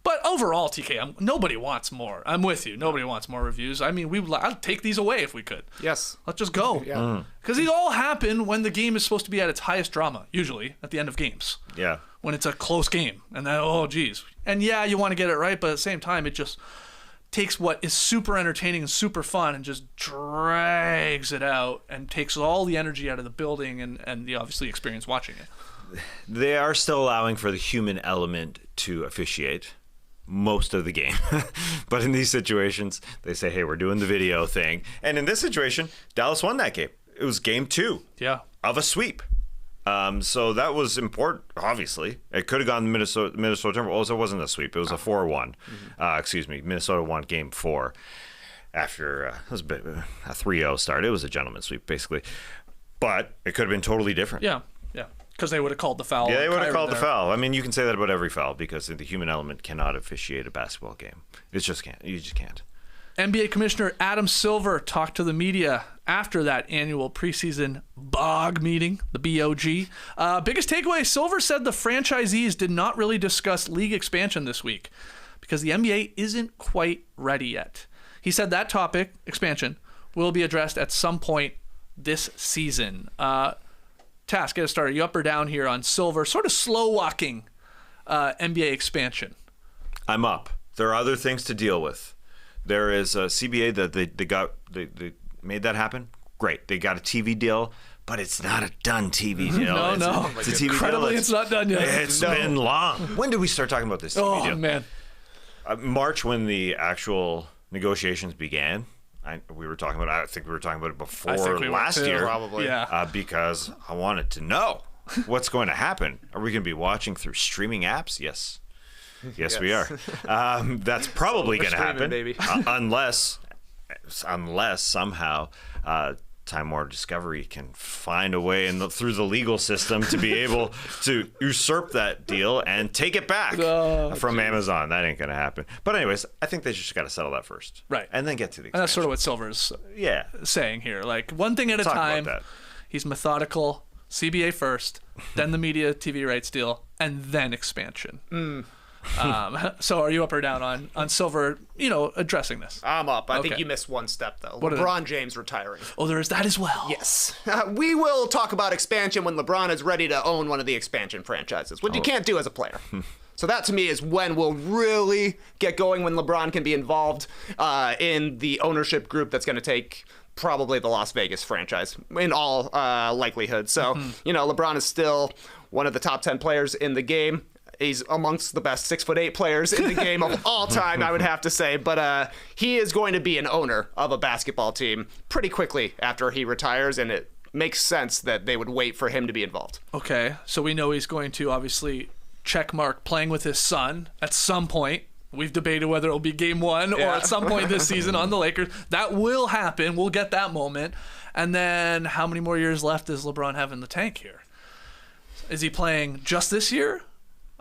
But overall, TK, nobody wants more. I'm with you. Nobody wants more reviews. I mean, I'd take these away if we could. Yes. Let's just go. Yeah. Because these all happen when the game is supposed to be at its highest drama, usually at the end of games. Yeah. When it's a close game. And then, oh, geez. And yeah, you want to get it right, but at the same time, it just takes what is super entertaining and super fun and just drags it out and takes all the energy out of the building and the obviously experience watching it. They are still allowing for the human element to officiate most of the game. But in these situations, they say, hey, we're doing the video thing. And in this situation, Dallas won that game. It was game 2 of a sweep. So that was important, obviously. It could have gone to Minnesota Timberwolves. It wasn't a sweep. It was a 4-1. Minnesota won game 4 after it was a 3-0 start. It was a gentleman's sweep, basically. But it could have been totally different. Yeah. Because they would have called the foul. Yeah, they would have called the foul. I mean, you can say that about every foul because the human element cannot officiate a basketball game. It just can't. You just can't. NBA Commissioner Adam Silver talked to the media after that annual preseason BOG meeting, the BOG. Biggest takeaway, Silver said the franchisees did not really discuss league expansion this week because the NBA isn't quite ready yet. He said that topic, expansion, will be addressed at some point this season. Task, get us started. You up or down here on Silver, sort of slow walking NBA expansion? I'm up. There are other things to deal with. There is a CBA that they made that happen. Great. They got a TV deal, but it's not a done TV deal. No. It's a TV Incredibly, deal. it's not done yet. It's been long. When did we start talking about this TV deal? Oh, man. March, when the actual negotiations began. I think we were talking about it before last year. Probably. Yeah. Because I wanted to know what's going to happen. Are we going to be watching through streaming apps? Yes. Yes, we are. That's probably going to happen, baby. unless somehow Time Warner Discovery can find a way through the legal system to be able to usurp that deal and take it back from Amazon. That ain't going to happen. But anyways, I think they just got to settle that first. Right. And then get to the expansion. And that's sort of what Silver's saying here. Like, one thing at a time. He's methodical. CBA first, then the media TV rights deal, and then expansion. So are you up or down on Silver, addressing this? I'm up. I think you missed one step, though. LeBron James retiring. Oh, there is that as well. Yes. We will talk about expansion when LeBron is ready to own one of the expansion franchises, which you can't do as a player. So that, to me, is when we'll really get going, when LeBron can be involved in the ownership group that's going to take probably the Las Vegas franchise in all likelihood. So, LeBron is still one of the top 10 players in the game. He's amongst the best 6'8" players in the game of all time, I would have to say. But he is going to be an owner of a basketball team pretty quickly after he retires, and it makes sense that they would wait for him to be involved. Okay, so we know he's going to obviously checkmark playing with his son at some point. We've debated whether it'll be game 1 or at some point this season on the Lakers. That will happen. We'll get that moment. And then how many more years left does LeBron have in the tank here? Is he playing just this year?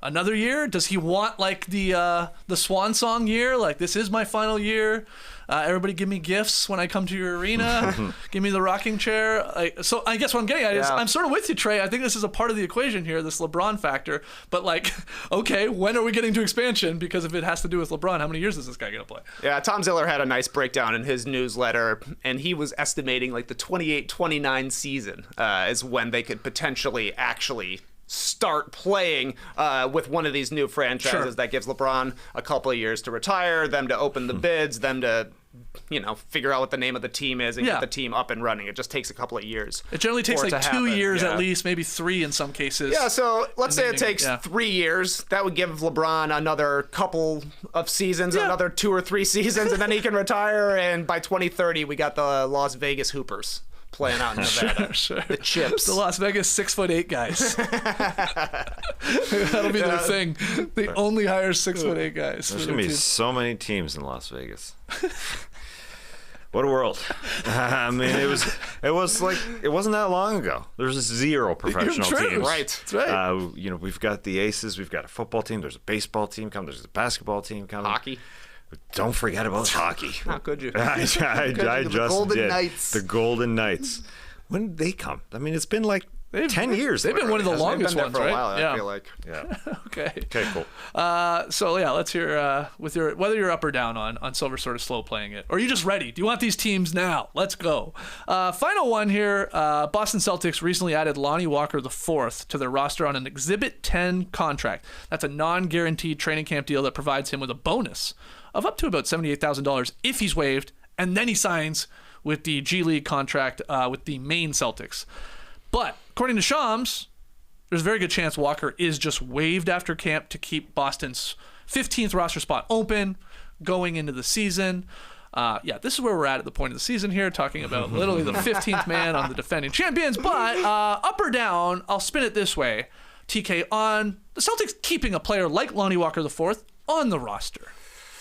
another year? Does he want like the swan song year? Like, this is my final year. Everybody give me gifts when I come to your arena. Give me the rocking chair. So I guess what I'm getting at is I'm sort of with you, Trae. I think this is a part of the equation here, this LeBron factor. But like, okay, when are we getting to expansion? Because if it has to do with LeBron, how many years is this guy going to play? Yeah, Tom Ziller had a nice breakdown in his newsletter, and he was estimating like the 28-29 season is when they could potentially actually start playing with one of these new franchises that gives LeBron a couple of years to retire, them to open the bids, them to, figure out what the name of the team is and get the team up and running. It just takes a couple of years. It generally takes like 2 years at least, maybe 3 in some cases. Yeah, so let's say it takes 3 years. That would give LeBron another couple of seasons, another 2 or 3 seasons, and then he can retire. And by 2030, we got the Las Vegas Hoopers playing out in Nevada. Sure. The Chips. The Las Vegas 6'8" guys. That'll be their thing. They only hire 6'8" guys. There's going to be so many teams in Las Vegas. What a world. I mean, it wasn't that long ago. There's 0 professional teams. Right. That's right. We've got the Aces, we've got a football team, there's a baseball team coming, there's a basketball team coming. Hockey. Don't forget about hockey. How could you? I just the Golden did. Knights. The Golden Knights. When did they come? I mean, it's been like 10 years. They've been one of the longest ones, for a right? while, I feel like. Yeah. Okay. Okay, cool. So yeah, let's hear whether you're up or down on Silver sort of slow playing it, or are you just ready? Do you want these teams now? Let's go. Final one here. Boston Celtics recently added Lonnie Walker IV to their roster on an Exhibit 10 contract. That's a non-guaranteed training camp deal that provides him with a bonus of up to about $78,000 if he's waived, and then he signs with the G League contract with the Maine Celtics. But according to Shams, there's a very good chance Walker is just waived after camp to keep Boston's 15th roster spot open going into the season. This is where we're at the point of the season here, talking about literally the 15th man on the defending champions. But up or down, I'll spin it this way, TK, on the Celtics keeping a player like Lonnie Walker IV on the roster.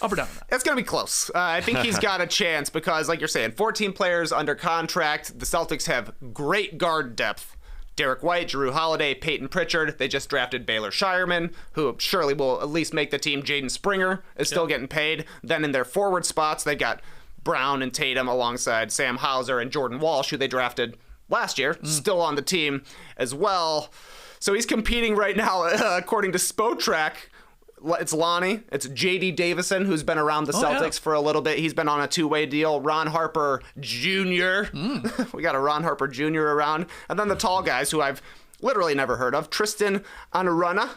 Up or down on that? It's going to be close. I think he's got a chance because, like you're saying, 14 players under contract. The Celtics have great guard depth. Derek White, Jrue Holiday, Peyton Pritchard. They just drafted Baylor Shireman, who surely will at least make the team. Jaden Springer is still getting paid. Then in their forward spots, they've got Brown and Tatum alongside Sam Hauser and Jordan Walsh, who they drafted last year, still on the team as well. So he's competing right now, according to Spotrac. It's Lonnie. It's J.D. Davison, who's been around the Celtics for a little bit. He's been on a 2-way deal. Ron Harper Jr. We got a Ron Harper Jr. around. And then the tall guys who I've literally never heard of. Tristan Enaruna,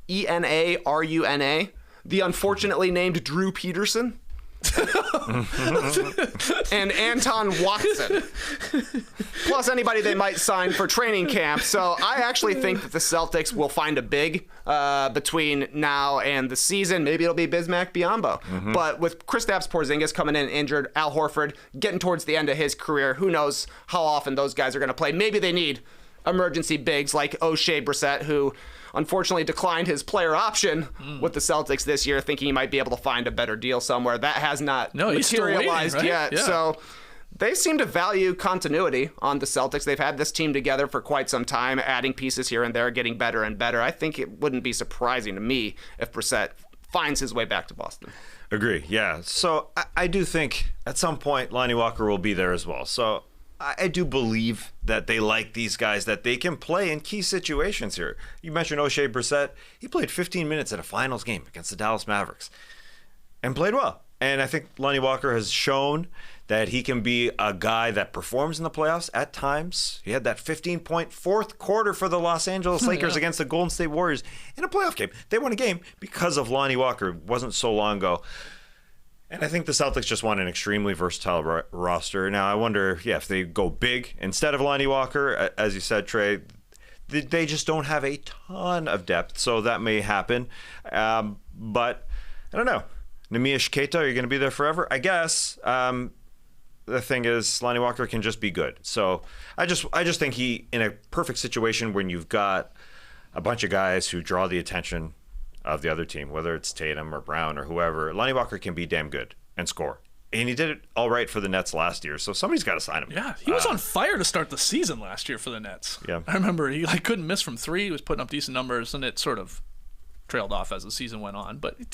Enaruna. The unfortunately named Drew Peterson. And Anton Watson, plus anybody they might sign for training camp. So I actually think that the Celtics will find a big between now and the season. Maybe it'll be Bismack Biyombo. But with Kristaps Porzingis coming in injured, Al Horford getting towards the end of his career, who knows how often those guys are going to play. Maybe they need emergency bigs like O'Shea Brissett, who unfortunately declined his player option with the Celtics this year, thinking he might be able to find a better deal somewhere. That has not materialized yet. Yeah. So they seem to value continuity on the Celtics. They've had this team together for quite some time, adding pieces here and there, getting better and better. I think it wouldn't be surprising to me if Brissett finds his way back to Boston. Agree, yeah. So I do think at some point Lonnie Walker will be there as well. So I do believe that they like these guys, that they can play in key situations here. You mentioned O'Shea Brissett. He played 15 minutes at a finals game against the Dallas Mavericks and played well. And I think Lonnie Walker has shown that he can be a guy that performs in the playoffs at times. He had that 15-point fourth quarter for the Los Angeles Lakers against the Golden State Warriors in a playoff game. They won a game because of Lonnie Walker. It wasn't so long ago. And I think the Celtics just want an extremely versatile roster. Now, I wonder, if they go big instead of Lonnie Walker, as you said, Trae, they just don't have a ton of depth, so that may happen. But I don't know. Neemias Queta, are you going to be there forever? I guess. The thing is, Lonnie Walker can just be good. So I just think he, in a perfect situation when you've got a bunch of guys who draw the attention of the other team, whether it's Tatum or Brown or whoever, Lonnie Walker can be damn good and score. And he did it all right for the Nets last year, so somebody's got to sign him. Yeah, he was on fire to start the season last year for the Nets. Yeah. I remember he couldn't miss from three. He was putting up decent numbers, and it sort of trailed off as the season went on, but he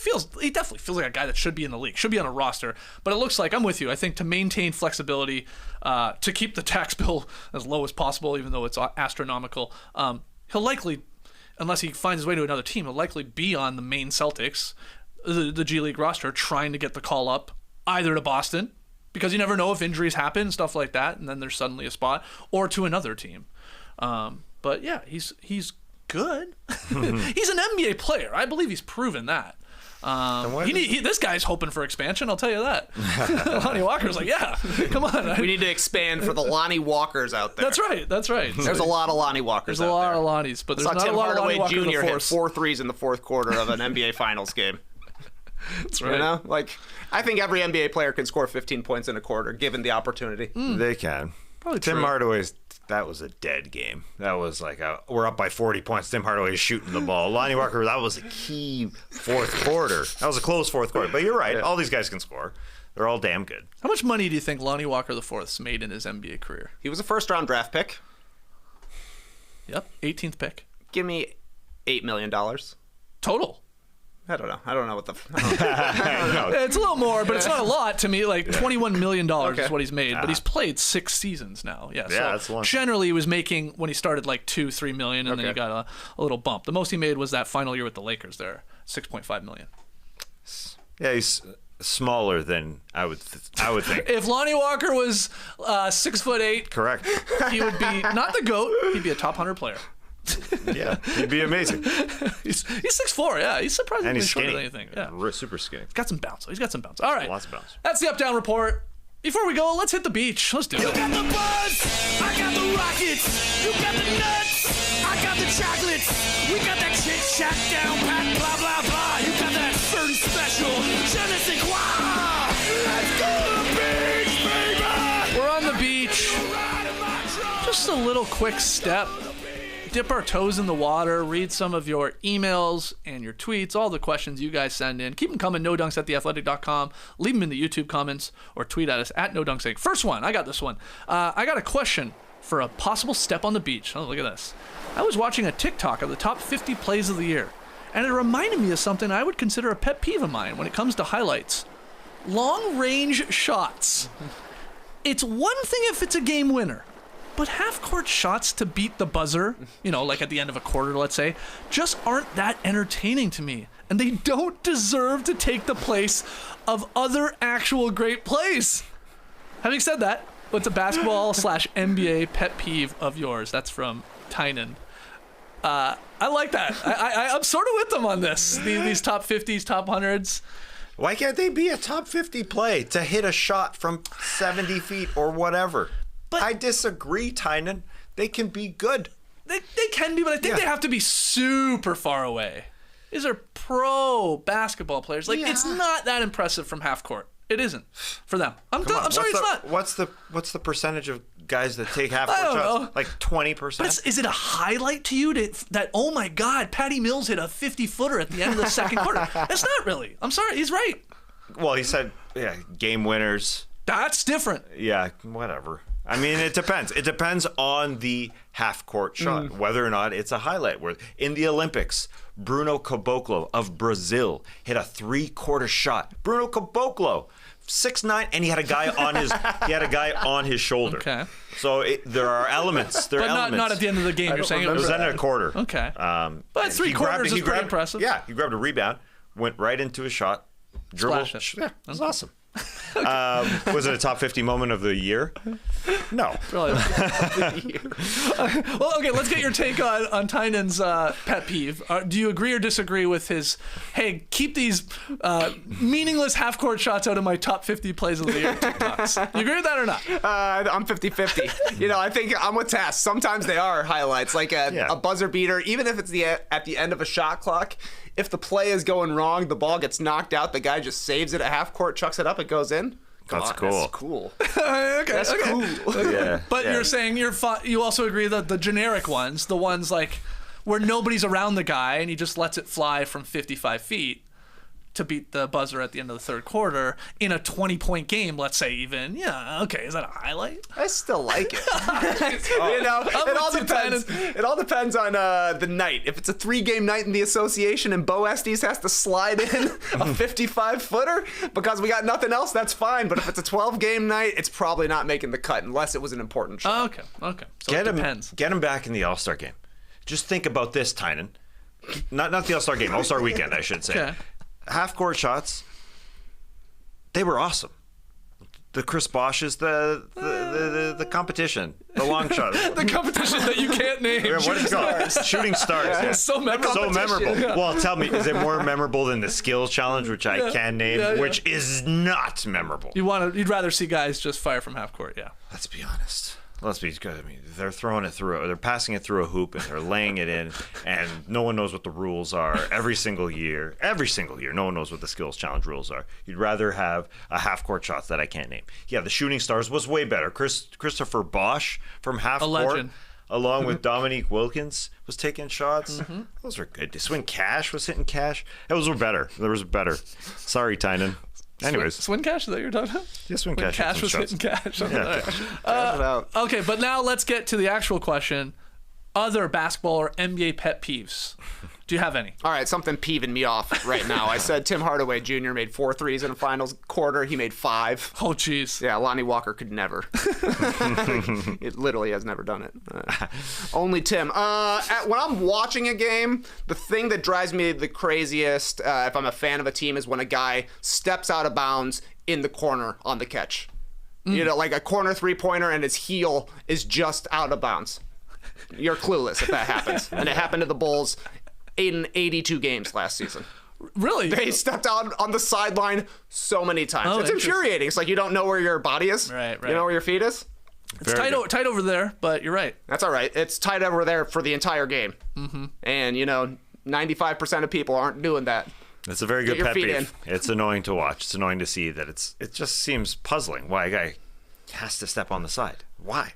definitely feels like a guy that should be in the league, should be on a roster. But it looks like, I'm with you, I think to maintain flexibility, to keep the tax bill as low as possible, even though it's astronomical, he'll likely, unless he finds his way to another team, he'll likely be on the main Celtics, the G League roster, trying to get the call up either to Boston, because you never know if injuries happen, stuff like that, and then there's suddenly a spot, or to another team. But yeah, he's good. He's an NBA player. I believe he's proven that. This guy's hoping for expansion, I'll tell you that. Lonnie Walker's like, yeah, come on. We need to expand for the Lonnie Walkers out there. That's right. There's a lot of Lonnie Walkers There's out there. a lot of Lonnies, but there's not Tim a lot of Lonnie Hardaway Walker Jr. IV. hit 4 threes in the fourth quarter of an NBA Finals game. That's right. You know, like, I think every NBA player can score 15 points in a quarter, given the opportunity. They can. Probably Tim true. Hardaway's, that was a dead game. That was like we're up by 40 points. Tim Hardaway's shooting the ball. Lonnie Walker, that was a key fourth quarter. That was a close fourth quarter. But you're right. All these guys can score. They're all damn good. How much money do you think Lonnie Walker IV's made in his NBA career? He was a first-round draft pick. Yep, 18th pick. Give me $8 million. Total. I don't know what the... It's a little more, but it's not a lot to me. Like $21 million is what he's made, but he's played 6 seasons now. Yeah, so that's long. Generally he was making, when he started, like $2-3 million, and then he got a little bump. The most he made was that final year with the Lakers there, $6.5 million. Yeah, he's smaller than I would think. If Lonnie Walker was 6'8", Correct. he would be not the GOAT, he'd be a top 100 player. Yeah, he'd be amazing. He's 6'4", yeah. He's surprisingly And he's shorter skinny. than anything. Yeah. Super skinny. He's got some bounce. He's got some bounce. All right. Lots of bounce. That's the Up-Down Report. Before we go, let's hit the beach. Let's do it. You got the buzz, I got the rockets. You got the nuts, I got the chocolates. We got that chit chat down pat, blah blah blah. You got that certain special, je ne sais quoi. Let's go to the beach, baby. We're on the beach. Riding my truck. Just a little quick step. Dip our toes in the water, read some of your emails and your tweets, all the questions you guys send in. Keep them coming, nodunks@theathletic.com. Leave them in the YouTube comments or tweet at us at nodunks. First one, I got this one. I got a question for a possible step on the beach. Oh, look at this. I was watching a TikTok of the top 50 plays of the year, and it reminded me of something I would consider a pet peeve of mine when it comes to highlights. Long-range shots. It's one thing if it's a game winner, but half-court shots to beat the buzzer, like at the end of a quarter, let's say, just aren't that entertaining to me. And they don't deserve to take the place of other actual great plays. Having said that, what's a basketball/NBA pet peeve of yours? That's from Tynan. I like that. I'm sort of with them on this. These top 50s, top 100s. Why can't they be a top 50 play to hit a shot from 70 feet or whatever? But I disagree, Tynan. They can be good. They can be, but I think they have to be super far away. These are pro basketball players. It's not that impressive from half court. It isn't for them. I'm sorry, it's not. What's the percentage of guys that take half court I don't shots? know. Like 20%? But is it a highlight to you that, oh my God, Patty Mills hit a 50-footer at the end of the second quarter? That's not really. I'm sorry, he's right. Well, he said, game winners. That's different. Yeah, whatever. I mean, it depends. It depends on the half-court shot, whether or not it's a highlight. Where in the Olympics, Bruno Caboclo of Brazil hit a three-quarter shot. Bruno Caboclo, 6'9", and he had a guy on his shoulder. Okay. So there are elements. There are elements. Not at the end of the game. You're saying It was end of a quarter. Okay. But three quarters is pretty impressive. Yeah, he grabbed a rebound, went right into a shot, dribbled. Splashed it. Yeah, it was awesome. Was it a top 50 moment of the year? No. Probably. Well, okay, let's get your take on Tynan's pet peeve. Do you agree or disagree with his, hey, keep these meaningless half-court shots out of my top 50 plays of the year TikToks? You agree with that or not? I'm 50-50. I think I'm with Tass. Sometimes they are highlights, like a buzzer beater, even if it's at the end of a shot clock. If the play is going wrong, the ball gets knocked out, the guy just saves it at half court, chucks it up, it goes in. That's cool. That's cool. Okay, That's cool. Yeah. But you're saying you also agree that the generic ones, the ones like where nobody's around the guy and he just lets it fly from 55 feet, to beat the buzzer at the end of the third quarter in a 20-point game, let's say even. Yeah, okay, is that a highlight? I still like it. It all depends. It all depends on the night. If it's a 3-game night in the association and Bo Estes has to slide in a 55-footer because we got nothing else, that's fine. But if it's a 12-game night, it's probably not making the cut unless it was an important shot. Okay. So it depends. Get him back in the All-Star game. Just think about this, Tynan. Not the All-Star game, All-Star weekend, I should say. Okay. Half-court shots, they were awesome. The Chris Bosches, the competition, the long shot. The competition that you can't name. What is it called? Shooting stars. Yeah. So memorable. So memorable. Yeah. Well, tell me, is it more memorable than the skills challenge, which I can name, which is not memorable? You'd rather see guys just fire from half court, yeah. Let's be honest. Let's be good. I mean, they're throwing it through, they're passing it through a hoop, and they're laying it in, and no one knows what the rules are every single year. Every single year, no one knows what the skills challenge rules are. You'd rather have a half-court shots that I can't name. Yeah, the shooting stars was way better. Christopher Bosch from half-court, along with Dominique Wilkins, was taking shots. Mm-hmm. Those were good. Swin Cash was hitting cash. Those were better. There was better. Sorry, Tynan. Anyways, Swin Cash, is that what you're talking about? Yeah, Swin Cash. Cash was hitting cash. Yeah. Okay, but now let's get to the actual question. Other basketball or NBA pet peeves. Do you have any? All right, something peeving me off right now. I said Tim Hardaway Jr. made 4 threes in a finals quarter. He made 5. Oh, jeez. Yeah, Lonnie Walker could never. It literally has never done it. Only Tim. When I'm watching a game, the thing that drives me the craziest, if I'm a fan of a team, is when a guy steps out of bounds in the corner on the catch. You know, like a corner 3-pointer and his heel is just out of bounds. You're clueless if that happens. And it happened to the Bulls in 82 games last season. Really? They stepped out on the sideline so many times. Oh, it's infuriating. It's like you don't know where your body is. Right. You know where your feet is? It's tight over there, but you're right. That's all right. It's tight over there for the entire game. Mm-hmm. And, 95% of people aren't doing that. It's a very good pet peeve. It's annoying to watch. It's annoying to see that it just seems puzzling why a guy has to step on the side. Why?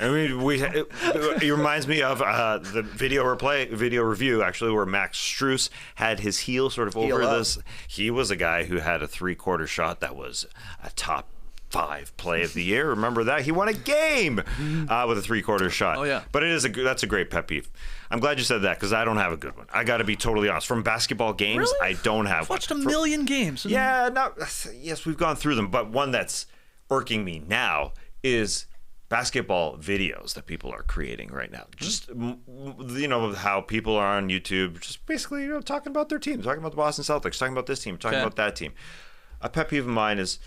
I mean, it reminds me of the video review, actually, where Max Strus had his heel sort of over this. He was a guy who had a 3-quarter shot that was a top 5 play of the year. Remember that? He won a game with a 3-quarter shot. Oh, yeah. But that's a great pet peeve. I'm glad you said that because I don't have a good one. I got to be totally honest. From basketball games, really? I don't have one. Watched a million games. Yeah, yes, we've gone through them. But one that's irking me now is basketball videos that people are creating right now. Just, how people are on YouTube, just basically, talking about their team, talking about the Boston Celtics, talking about this team, talking about that team. A pet peeve of mine is,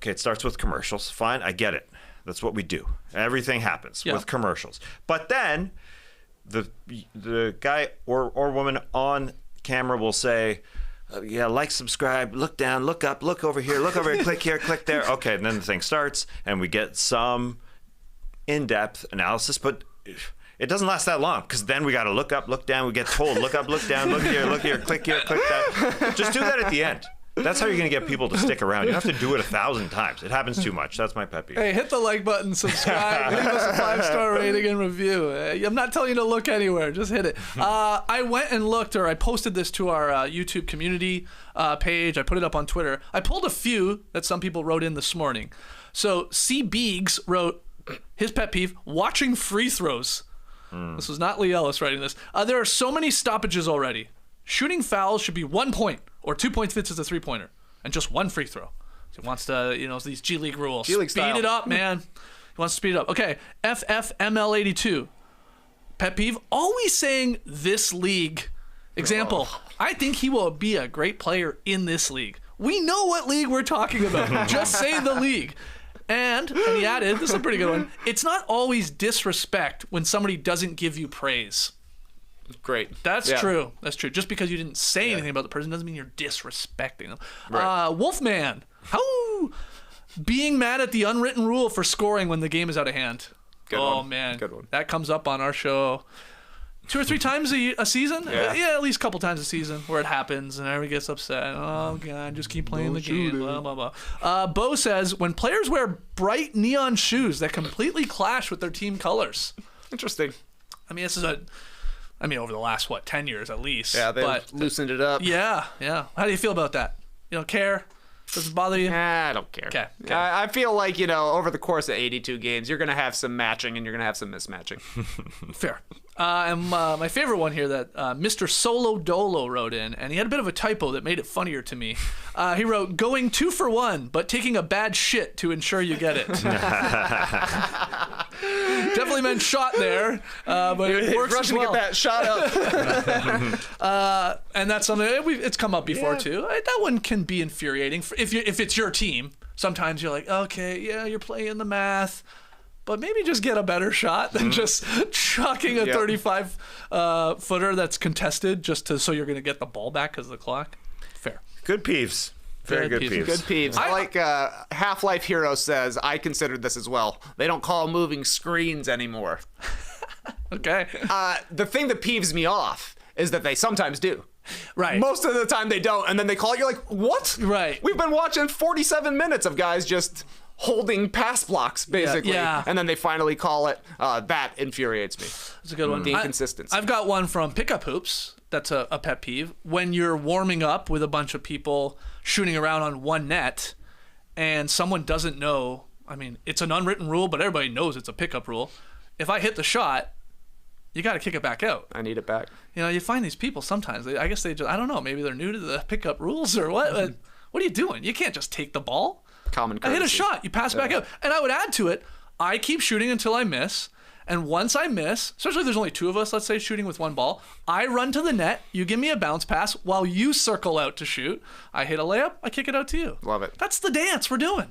it starts with commercials. Fine, I get it. That's what we do. Everything happens with commercials. But then the guy or woman on camera will say, like, subscribe, look down, look up, look over here, click here, click there. Okay, and then the thing starts, and we get some in-depth analysis, but it doesn't last that long because then we got to look up, look down. We get told, look up, look down, look here, click that. Just do that at the end. That's how you're going to get people to stick around. You have to do it 1,000 times. It happens too much. That's my pet peeve. Hey, hit the like button, subscribe, leave us a 5-star rating and review. I'm not telling you to look anywhere. Just hit it. I went and looked, or I posted this to our YouTube community page. I put it up on Twitter. I pulled a few that some people wrote in this morning. So C. Beegs wrote his pet peeve, watching free throws. This was not Lee Ellis writing this. There are so many stoppages already. Shooting fouls should be 1 point, or 2 points if it's a 3-pointer, and just 1 free throw. So he wants to, these G League rules. G League style. Speed it up, man. He wants to speed it up. Okay, FFML82. Pet peeve, always saying this league. Example, I think he will be a great player in this league. We know what league we're talking about. Just say the league. And he added, this is a pretty good one, it's not always disrespect when somebody doesn't give you praise. Great. That's true. That's true. Just because you didn't say anything about the person doesn't mean you're disrespecting them. Right. Wolfman. How? Being mad at the unwritten rule for scoring when the game is out of hand. Good one. Man. Good one. That comes up on our show 2 or 3 times a season? Yeah, at least a couple times a season where it happens and everybody gets upset. Oh, God, just keep playing the game. Blah, blah, blah. Bo says, when players wear bright neon shoes that completely clash with their team colors. Interesting. I mean, I mean, over the last 10 years at least. Yeah, they've loosened it up. Yeah. How do you feel about that? You don't care? Does it bother you? I don't care. Okay. I feel like, over the course of 82 games, you're going to have some matching and you're going to have some mismatching. Fair. And my favorite one here that Mr. Solo Dolo wrote in, and he had a bit of a typo that made it funnier to me. He wrote, going 2 for 1, but taking a bad shit to ensure you get it. Definitely meant shot there, but it works Rushing as well. to get that shot up. And that's something it's come up before too. That one can be infuriating if it's your team. Sometimes you're like, okay, yeah, you're playing the math, but maybe just get a better shot than just chucking a 35 footer that's contested so you're going to get the ball back because of the clock. Fair. Good peeves. Very good peeves. Good peeves. I like Half-Life Hero says, I considered this as well. They don't call moving screens anymore. Okay. The thing that peeves me off is that they sometimes do. Right. Most of the time they don't, and then they call it, you're like, what? Right. We've been watching 47 minutes of guys just holding pass blocks, basically. Yeah. And then they finally call it. That infuriates me. That's a good one. The inconsistency. I've got one from Pickup Hoops. That's a pet peeve. When you're warming up with a bunch of people shooting around on one net and someone doesn't know, I mean, it's an unwritten rule, but everybody knows it's a pickup rule. If I hit the shot, you got to kick it back out. I need it back. You find these people sometimes, I guess they just, I don't know, maybe they're new to the pickup rules or what. But what are you doing? You can't just take the ball. Common I courtesy. hit a shot, you pass it back out. And I would add to it, I keep shooting until I miss. And once I miss, especially if there's only 2 of us, let's say, shooting with one ball, I run to the net, you give me a bounce pass while you circle out to shoot. I hit a layup, I kick it out to you. Love it. That's the dance we're doing.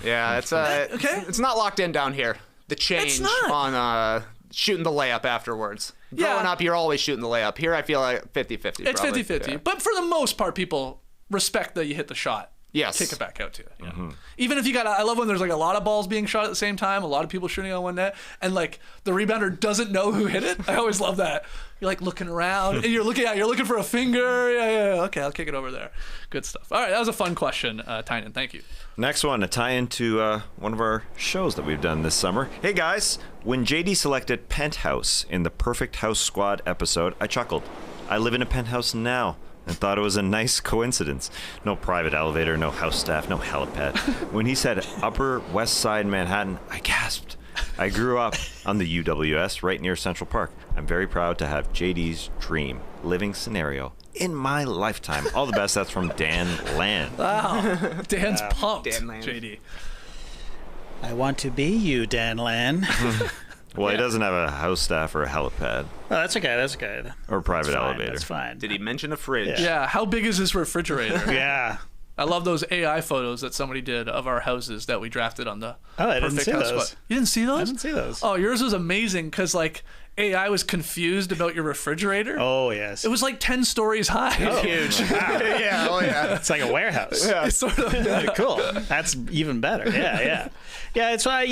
Yeah, it's okay. It's not locked in down here. The change on shooting the layup afterwards. Growing up, you're always shooting the layup. Here, I feel like 50-50. It's probably. 50-50. Yeah. But for the most part, people respect that you hit the shot. Yes. Kick it back out to you. Yeah. Even if you got, I love when there's like a lot of balls being shot at the same time, a lot of people shooting on one net, and like the rebounder doesn't know who hit it. I always love that. You're like looking around, and you're looking for a finger. Yeah. Okay, I'll kick it over there. Good stuff. All right, that was a fun question, Tynan. Thank you. Next one, a tie-in to one of our shows that we've done this summer. Hey guys, when JD selected Penthouse in the Perfect House Squad episode, I chuckled. I live in a penthouse now and thought it was a nice coincidence. No private elevator, no house staff, no helipad. When he said Upper West Side Manhattan, I gasped. I grew up on the UWS right near Central Park. I'm very proud to have JD's dream living scenario in my lifetime. All the best. That's from Dan Land. Wow. Dan's pumped. Dan Land. JD. I want to be you, Dan Lan. Well, he doesn't have a house staff or a helipad. Oh, that's okay. That's okay. Or a private That's fine, elevator. That's fine. Did he mention a fridge? Yeah. How big is his refrigerator? Yeah. I love those AI photos that somebody did of our houses that we drafted on the Oh, I didn't Perfect see House those. Squad. You didn't see those? I didn't see those. Oh, yours was amazing because like AI was confused about your refrigerator. Oh, yes. It was like 10 stories high. Oh, Huge. Wow. Yeah, oh yeah. It's like a warehouse. It's sort of, Cool. That's even better. Yeah. It's why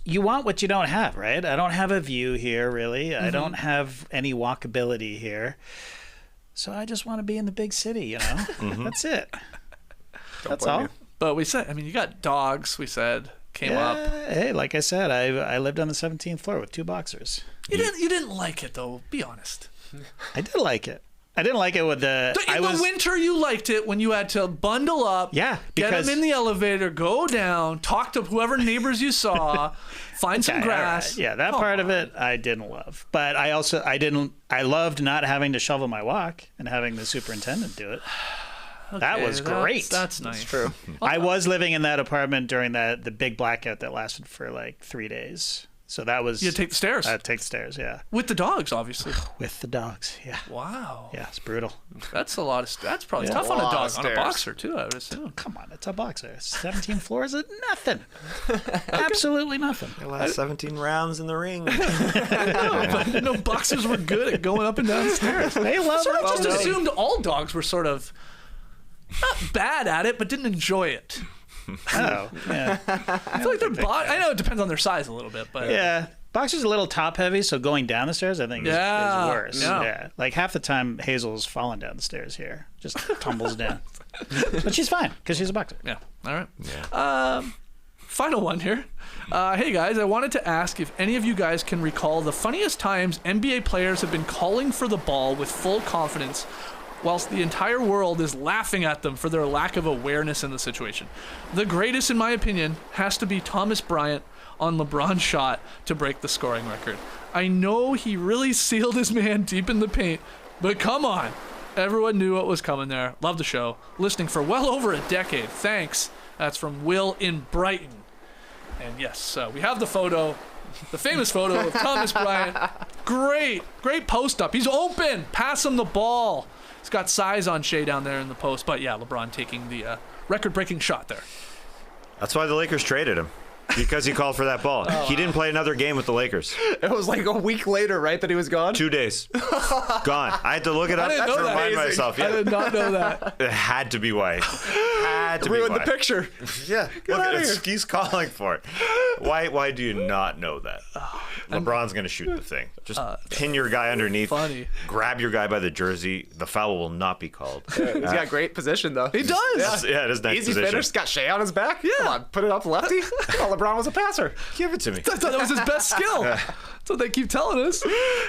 you want what you don't have, right? I don't have a view here, really. I don't have any walkability here. So I just want to be in the big city, That's it. That's all. But we said, I mean, you got dogs, we said, came up. Hey, like I said, I lived on the 17th floor with 2 boxers. You didn't like it though, be honest. I did like it. I didn't like it with the... In the winter, you liked it when you had to bundle up, Yeah, get because... them in the elevator, go down, talk to whoever neighbors you saw, find some Okay, grass. all right. Yeah, that part of it I didn't love. But I loved not having to shovel my walk and having the superintendent do it. That was great. That's nice. It's true. I was living in that apartment during the big blackout that lasted for like 3 days. So that was... You take the stairs. Take the stairs, yeah. With the dogs, obviously. With the dogs, yeah. Wow. Yeah, it's brutal. That's a lot of... That's probably Yeah. tough on a Lot dog. of On a stairs. boxer, too, I would assume. Come on, it's a boxer. 17 floors is nothing. Absolutely nothing. The last 17 rounds in the ring. No, boxers were good at going up and down stairs. They love Sort of it. just assumed all dogs were sort of not bad at it, but didn't enjoy it. Oh, yeah. I feel like they're... I know it depends on their size a little bit, but... Yeah. Boxer's a little top heavy, so going down the stairs, I think, is worse. Yeah. Like half the time, Hazel's falling down the stairs here. Just tumbles down. But she's fine, because she's a boxer. Yeah. All right. Yeah. Final one here. Hey guys, I wanted to ask if any of you guys can recall the funniest times NBA players have been calling for the ball with full confidence whilst the entire world is laughing at them for their lack of awareness in the situation. The greatest, in my opinion, has to be Thomas Bryant on LeBron's shot to break the scoring record. I know he really sealed his man deep in the paint, but come on. Everyone knew what was coming there. Love the show. Listening for well over a decade. Thanks. That's from Will in Brighton. And yes, we have the photo, the famous photo of Thomas Bryant. Great post up. He's open. Pass him the ball. He's got size on Shea down there in the post. But yeah, LeBron taking the record-breaking shot there. That's why the Lakers traded him. Because he called for that ball. He didn't play another game with the Lakers. It was like a week later, right, that he was gone? 2 days. Gone. I had to look it up to remind myself. Yeah. I did not know that. It had to be why. Ruined the picture. Yeah. Look, he's calling for it. Why do you not know that? LeBron's going to shoot the thing. Just pin your guy underneath. Funny. Grab your guy by the jersey. The foul will not be called. He's got great position, though. He does. Yeah, it is nice Easy position. finish. Got Shea on his back. Yeah. Come on, put it up lefty. Oh, LeBron was a passer. Give it to me. I thought that was his best skill. That's what they keep telling us.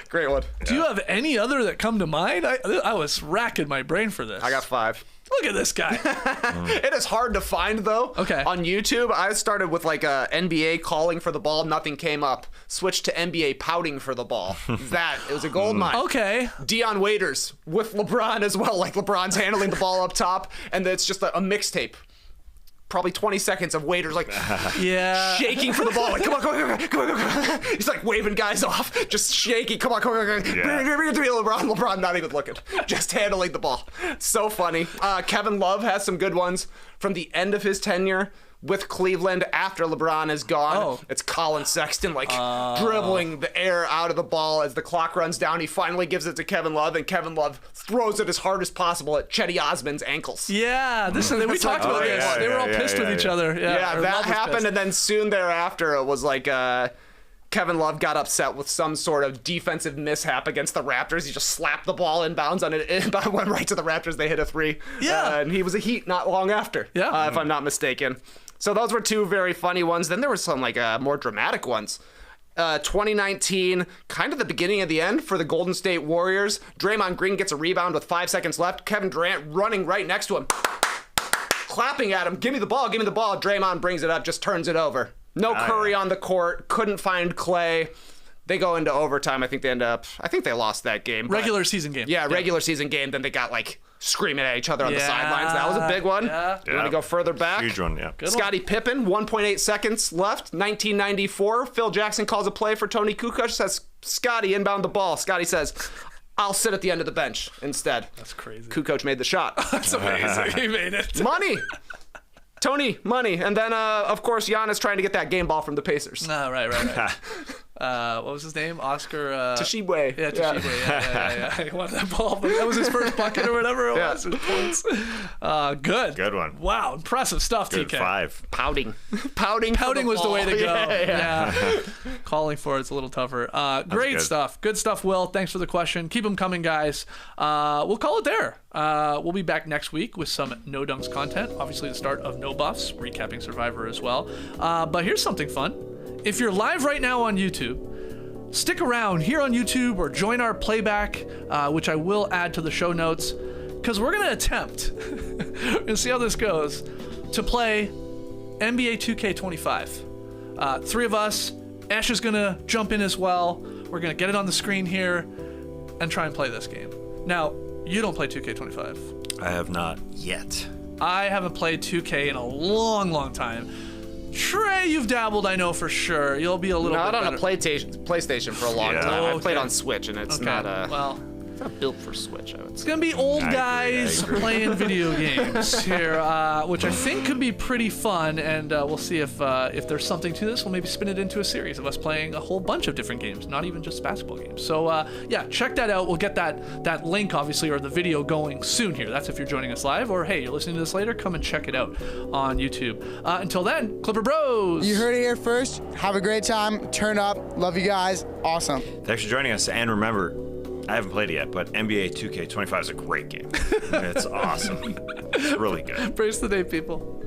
Great one. Do you have any other that come to mind? I was racking my brain for this. I got 5. Look at this guy. It is hard to find, though. Okay. On YouTube, I started with like NBA calling for the ball. Nothing came up. Switched to NBA pouting for the ball. It was a gold mine. Okay. Dion Waiters with LeBron as well. Like LeBron's handling the ball up top, and it's just a mixtape. Probably 20 seconds of Waiters like shaking for the ball. Like, come on. He's like waving guys off, just shaking. Come on. Bring it to me, LeBron. LeBron not even looking, just handling the ball. So funny. Kevin Love has some good ones from the end of his tenure with Cleveland after LeBron is gone. It's Colin Sexton dribbling the air out of the ball as the clock runs down. He finally gives it to Kevin Love, and Kevin Love throws it as hard as possible at Chetty Osman's ankles. Yeah, we talked about this. Yeah, they were all pissed with each other. Yeah, that happened, and then soon thereafter it was like Kevin Love got upset with some sort of defensive mishap against the Raptors. He just slapped the ball inbounds on it. It went right to the Raptors. They hit a 3. Yeah. And he was a Heat not long after, if I'm not mistaken. So those were 2 very funny ones. Then there were some more dramatic ones. 2019, kind of the beginning of the end for the Golden State Warriors. Draymond Green gets a rebound with 5 seconds left. Kevin Durant running right next to him, clapping at him. Give me the ball. Draymond brings it up, just turns it over. No Curry on the court. Couldn't find Clay. They go into overtime. I think they lost that game. Regular season game. Yeah, regular season game. Then they got screaming at each other on the sidelines. That was a big one. Yeah. You want to go further back? Huge one, yeah. Scottie Pippen, 1.8 seconds left, 1994. Phil Jackson calls a play for Tony Kukoc, says, Scottie, inbound the ball. Scottie says, I'll sit at the end of the bench instead. That's crazy. Kukoc made the shot. That's amazing. He made it. Money. Tony, money. And then, of course, Giannis trying to get that game ball from the Pacers. Right. What was his name? Oscar Tshiebwe. Yeah, Tshiebwe. Yeah. He wanted that ball, but that was his first bucket or whatever it was. Points. Good one. Wow, impressive stuff, Good TK. 5. Pouting was the way to go. Yeah. Calling for it's a little tougher. Great stuff. Good stuff, Will. Thanks for the question. Keep them coming, guys. We'll call it there. We'll be back next week with some No Dunks content. Obviously, the start of No Buffs, recapping Survivor as well. But here's something fun. If you're live right now on YouTube, stick around here on YouTube or join our playback, which I will add to the show notes, because we're going to attempt, and see how this goes, to play NBA 2K25. 3 of us. Ash is going to jump in as well. We're going to get it on the screen here and try and play this game. Now, you don't play 2K25. I have not yet. I haven't played 2K in a long, long time. Trae, you've dabbled, I know for sure. You'll be a little bit better. Not on a PlayStation for a long time. I played on Switch, and it's not built for Switch, I would say. It's going to be old guys playing video games here, which I think could be pretty fun, and we'll see if there's something to this. We'll maybe spin it into a series of us playing a whole bunch of different games, not even just basketball games. So, check that out. We'll get that link, obviously, or the video going soon here. That's if you're joining us live, or hey, you're listening to this later, come and check it out on YouTube. Until then, Clipper Bros! You heard it here first. Have a great time. Turn up. Love you guys. Awesome. Thanks for joining us, and remember, I haven't played it yet, but NBA 2K25 is a great game. It's awesome. It's really good. Praise the day, people.